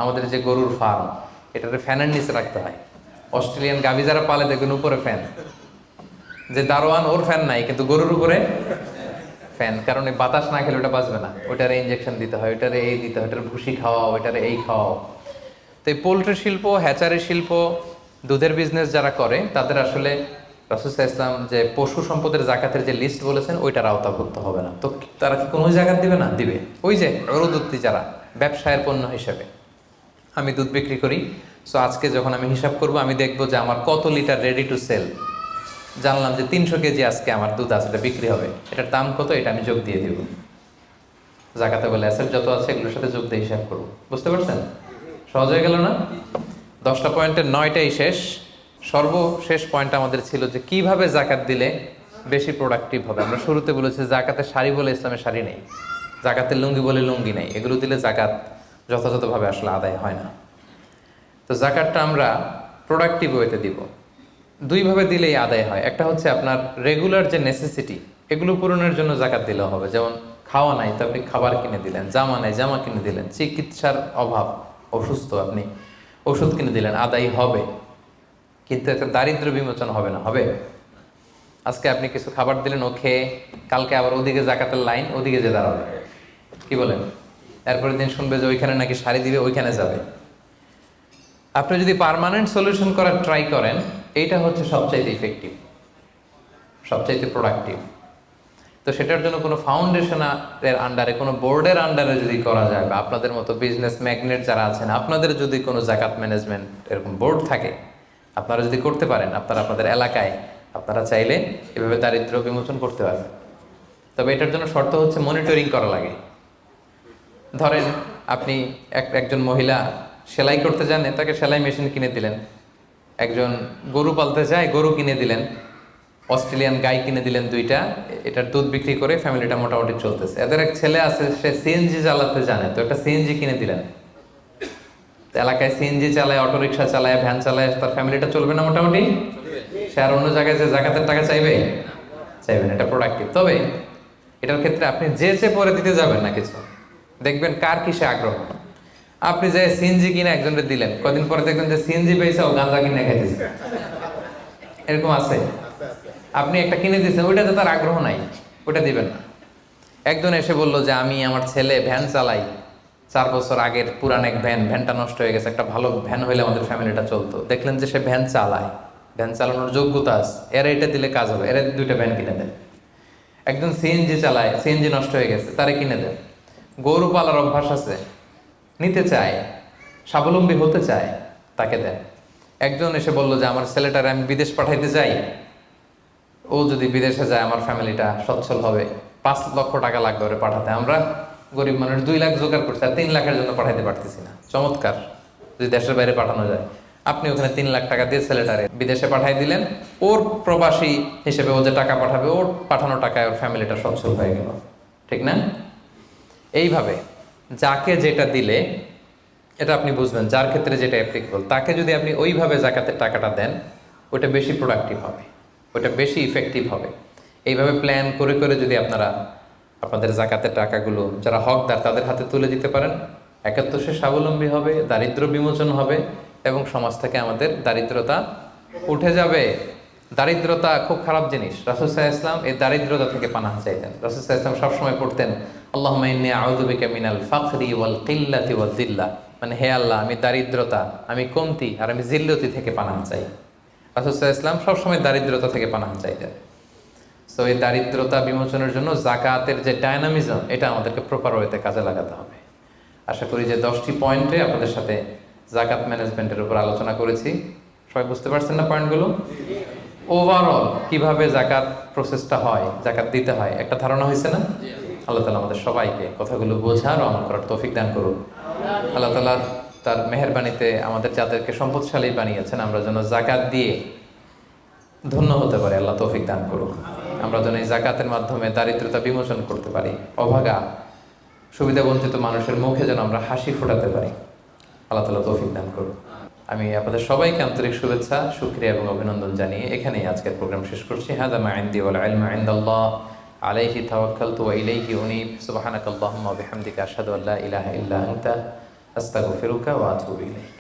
আমাদের যে গরুর ফার্ম, এটাতে ফ্যানের নিচে রাখতে হয়। অস্ট্রেলিয়ান গাভী যারা পালে দেখবেন উপরে ফ্যান, যে দারোয়ান ওর ফ্যান নাই, কিন্তু গরুর উপরে ফ্যান, কারণ এই বাতাস না খেলে ওটা বাঁচবে না। ওইটারে ইঞ্জেকশন দিতে হয়, ওইটারে এই দিতে হয়, ওইটার ভুসি খাওয়াও, ওইটারে এই খাওয়াও। তো এই পোলট্রি শিল্প, হ্যাচারি শিল্প, দুধের বিজনেস যারা করে, তাদের আসলে রাসূল সাল্লাল্লাহু আলাইহি ওয়াসাল্লাম যে পশু সম্পদের জাকাতের যে লিস্ট বলেছেন, ওইটার আওতাভুক্ত হবে না। তো তারা কি কোনো জাকাত দিবে না? দিবে। ওই যে উরুদুত্তি যারা ব্যবসায়ের পণ্য হিসেবে, আমি দুধ বিক্রি করি, সো আজকে যখন আমি হিসাব করব, আমি দেখবো যে আমার কত লিটার রেডি টু সেল, জানলাম যে 300 কেজি আজকে আমার দুধ আছে, এটা বিক্রি হবে, এটার দাম কত, এটা আমি যোগ দিয়ে দিব। জাকাতে বলে অ্যাসেট যত আছে এগুলোর সাথে যোগ দিয়ে হিসাব করবো। বুঝতে পারছেন? সহজ হয়ে গেল না? 10টা পয়েন্টের 9টাই শেষ। সর্বশেষ পয়েন্ট আমাদের ছিল যে কিভাবে জাকাত দিলে বেশি প্রোডাক্টিভ হবে। আমরা শুরুতে বলেছি জাকাতের শাড়ি বলে ইসলামের শাড়ি নেই, জাকাতের লুঙ্গি বলে লুঙ্গি নেই, এগুলো দিলে জাকাত যথাযথভাবে আসলে আদায় হয় না। তো জাকাতটা আমরা প্রোডাক্টিভ ওয়েতে দিব। দুইভাবে দিলেই আদায় হয়। একটা হচ্ছে আপনার রেগুলার যে নেসেসিটি, এগুলো পূরণের জন্য জাকাত দিলেও হবে। যেমন খাওয়া নাই তো আপনি খাবার কিনে দিলেন, জামা নাই জামা কিনে দিলেন, চিকিৎসার অভাব, অসুস্থ আপনি ওষুধ কিনে দিলেন, আদায় হবে। কিন্তু একটা দারিদ্র বিমোচন হবে না? হবে। আজকে আপনি কিছু খাবার দিলেন, ও খেয়ে কালকে আবার ওদিকে জাকাতের লাইন, ওদিকে যে দাঁড়াবে, কি বলেন? এরপরের দিন শুনবে যে ওইখানে নাকি শাড়ি দিবে, ওইখানে যাবে। আপনি যদি পার্মানেন্ট সলিউশন করার ট্রাই করেন, এইটা হচ্ছে সবচাইতে ইফেক্টিভ, সবচাইতে প্রোডাক্টিভ। তো সেটার জন্য কোনো ফাউন্ডেশনের আন্ডারে, কোনো বোর্ডের আন্ডারে যদি করা যায়, বা আপনাদের মতো বিজনেস ম্যাগনেট যারা আছেন, আপনাদের যদি কোনো জাকাত ম্যানেজমেন্ট এরকম বোর্ড থাকে, আপনারা যদি করতে পারেন, আপনাদের এলাকায়, আপনারা চাইলে এভাবে দারিদ্র বিমোচন করতে পারবেন। তবে এটার জন্য শর্ত হচ্ছে মনিটরিং করা লাগে। ধরেন আপনি একজন মহিলা সেলাই করতে জানে, তাকে সেলাই মেশিন কিনে দিলেন। একজন গরু পালতে চায়, গরু কিনে দিলেন। অস্ট্রেলিয়ান গাই কিনে দিলেন 2টা, এটার দুধ বিক্রি করে ফ্যামিলিটা মোটামুটি চলতেছে। এদের এক ছেলে আছে, সে সিএনজি চালাতে জানে, তো একটা সিএনজি কিনে দিলেন। এলাকায় সিএনজি চালায়, অটোরিকশা চালায়, ভ্যান চালায়, তার ফ্যামিলিটা চলবে না মোটামুটি? সে আর অন্য জায়গায় যে জাকাতের টাকা চাইবে? চাইবেন। এটা প্রোডাক্টিভ। তবে এটার ক্ষেত্রে আপনি যে পরে দিতে যাবেন না কিছু, দেখবেন কার কিসে আগ্রহ। আপনি যে সিএনজি কিনে একজনকে দিলেন, কদিন পরে দেখবেন যে সিএনজি পেয়েছে ও গাঁজা কিনে খাইতেছে। এরকম আছে। আপনি একটা কিনে দিচ্ছেন, ওইটাতে তার আগ্রহ নাই, ওইটা দিবেন না। একজন এসে বললো যে আমি আমার ছেলে ভ্যান চালাই, 4 বছর আগের পুরান এক ভ্যানটা নষ্ট হয়ে গেছে, একটা ভালো ভ্যান হইলে আমাদের ফ্যামিলিটা চলতো। দেখলেন যে সে ভ্যান চালায়, ভ্যান চালানোর যোগ্যতা আছে, এরা এটা দিলে কাজ হবে, এরা 2টা ভ্যান কিনে দেন। একজন সিএনজি চালায়, সিএনজি নষ্ট হয়ে গেছে, তারে কিনে দেন। গরু পালার অভ্যাস আছে, নিতে চায়, স্বাবলম্বী হতে চায়, তাকে দেন। একজন এসে বললো যে আমার ছেলেটারে আমি বিদেশ পাঠাইতে চাই, ও যদি বিদেশে যায় আমার ফ্যামিলিটা সচ্ছল হবে, 5 লক্ষ টাকা লাগবে ওরে পাঠাতে। আমরা গরিব মানুষ 2 লাখ জোগাড় করছি, আর 3 লাখের জন্য পাঠাইতে পারতেছি না। চমৎকার, যদি দেশের বাইরে পাঠানো যায়। আপনি ওখানে 3 লাখ টাকা দিয়ে ছেলেটারে বিদেশে পাঠাই দিলেন, ওর প্রবাসী হিসেবে ও যে টাকা পাঠাবে, ওর পাঠানো টাকায় ওর ফ্যামিলিটা সচ্ছল হয়ে গেল, ঠিক না? এইভাবে যাকে যেটা দিলে, এটা আপনি বুঝবেন, যার ক্ষেত্রে যেটা অ্যাপ্লিকেবল, তাকে যদি আপনি ওইভাবে জাকাতের টাকাটা দেন, ওটা বেশি প্রোডাক্টিভ হবে, ওটা বেশি ইফেক্টিভ হবে। এইভাবে প্ল্যান করে করে যদি আপনারা আপনাদের জাকাতের টাকাগুলো যারা হকদার তাদের হাতে তুলে দিতে পারেন, একাত্তর সে স্বাবলম্বী হবে, দারিদ্র বিমোচন হবে, এবং সমাজ থেকে আমাদের দারিদ্রতা উঠে যাবে। দারিদ্রতা খুব খারাপ জিনিস। রাসূল সাল্লাল্লাহু আলাইহি ওয়াসাল্লাম এই দারিদ্রতা থেকে পানাহ চাইতেন। রাসূল সাল্লাল্লাহু আলাইহি ওয়াসাল্লাম সবসময় পড়তেন, আল্লাহুম্মা ইন্নী আউযু বিকা মিনাল ফাকরি ওয়াল কিল্লাতি ওয়াল যিল্লা, মানে হে আল্লাহ, আমি দারিদ্রতা, আমি কমতি আর আমি জিল্লতি থেকে পানাহ চাই। রাসূল সাল্লাল্লাহু আলাইহি ওয়াসাল্লাম সবসময় দারিদ্রতা থেকে পানাহ চাইতেন। সো এই দারিদ্রতা বিমোচনের জন্য জাকাতের যে ডায়নামিজম, এটা আমাদেরকে প্রপার ওয়েতে কাজে লাগাতে হবে। আশা করি যে 10টি পয়েন্টে আপনাদের সাথে জাকাত ম্যানেজমেন্টের উপর আলোচনা করেছি। সবাই বুঝতে পারছেন না পয়েন্টগুলো? ওভারঅল কিভাবে জাকাত প্রসেসটা হয়, জাকাত দিতে হয়, একটা ধারণা হয়েছে না? আল্লাহ তাআলা আমাদের সবাইকে কথাগুলো বোঝার ও আমল করার তৌফিক দান করুন। আল্লাহ তাআলা তার মেহেরবানিতে আমাদের যাদেরকে সম্পদশালী বানিয়েছেন, আমরা যেন জাকাত দিয়ে ধন্য হতে পারি, আল্লাহ তৌফিক দান করুন। আমরা যেন এই জাকাতের মাধ্যমে দারিদ্রতা বিমোচন করতে পারি, অভাগা সুবিধা বঞ্চিত মানুষের মুখে যেন আমরা হাসি ফোটাতে পারি, আল্লাহ তাআলা তৌফিক দান করুন। আমি আপনাদের সবাইকে আন্তরিক শুভেচ্ছা, শুকরিয়া এবং অভিনন্দন জানিয়ে এখানেই আজকের প্রোগ্রাম শেষ করছি। হাযা মা ইনদি ওয়াল ইলমু ইনদাল্লাহ, আলাইহি তাওয়াক্কালতু ওয়া ইলাইহি উনীব। সুবহানাকাল্লাহুম্মা ওয়া বিহামদিকা আশহাদু আল্লা ইলাহা ইল্লা আনতা আস্তাগফিরুকা ওয়া আতুবু ইলাইক।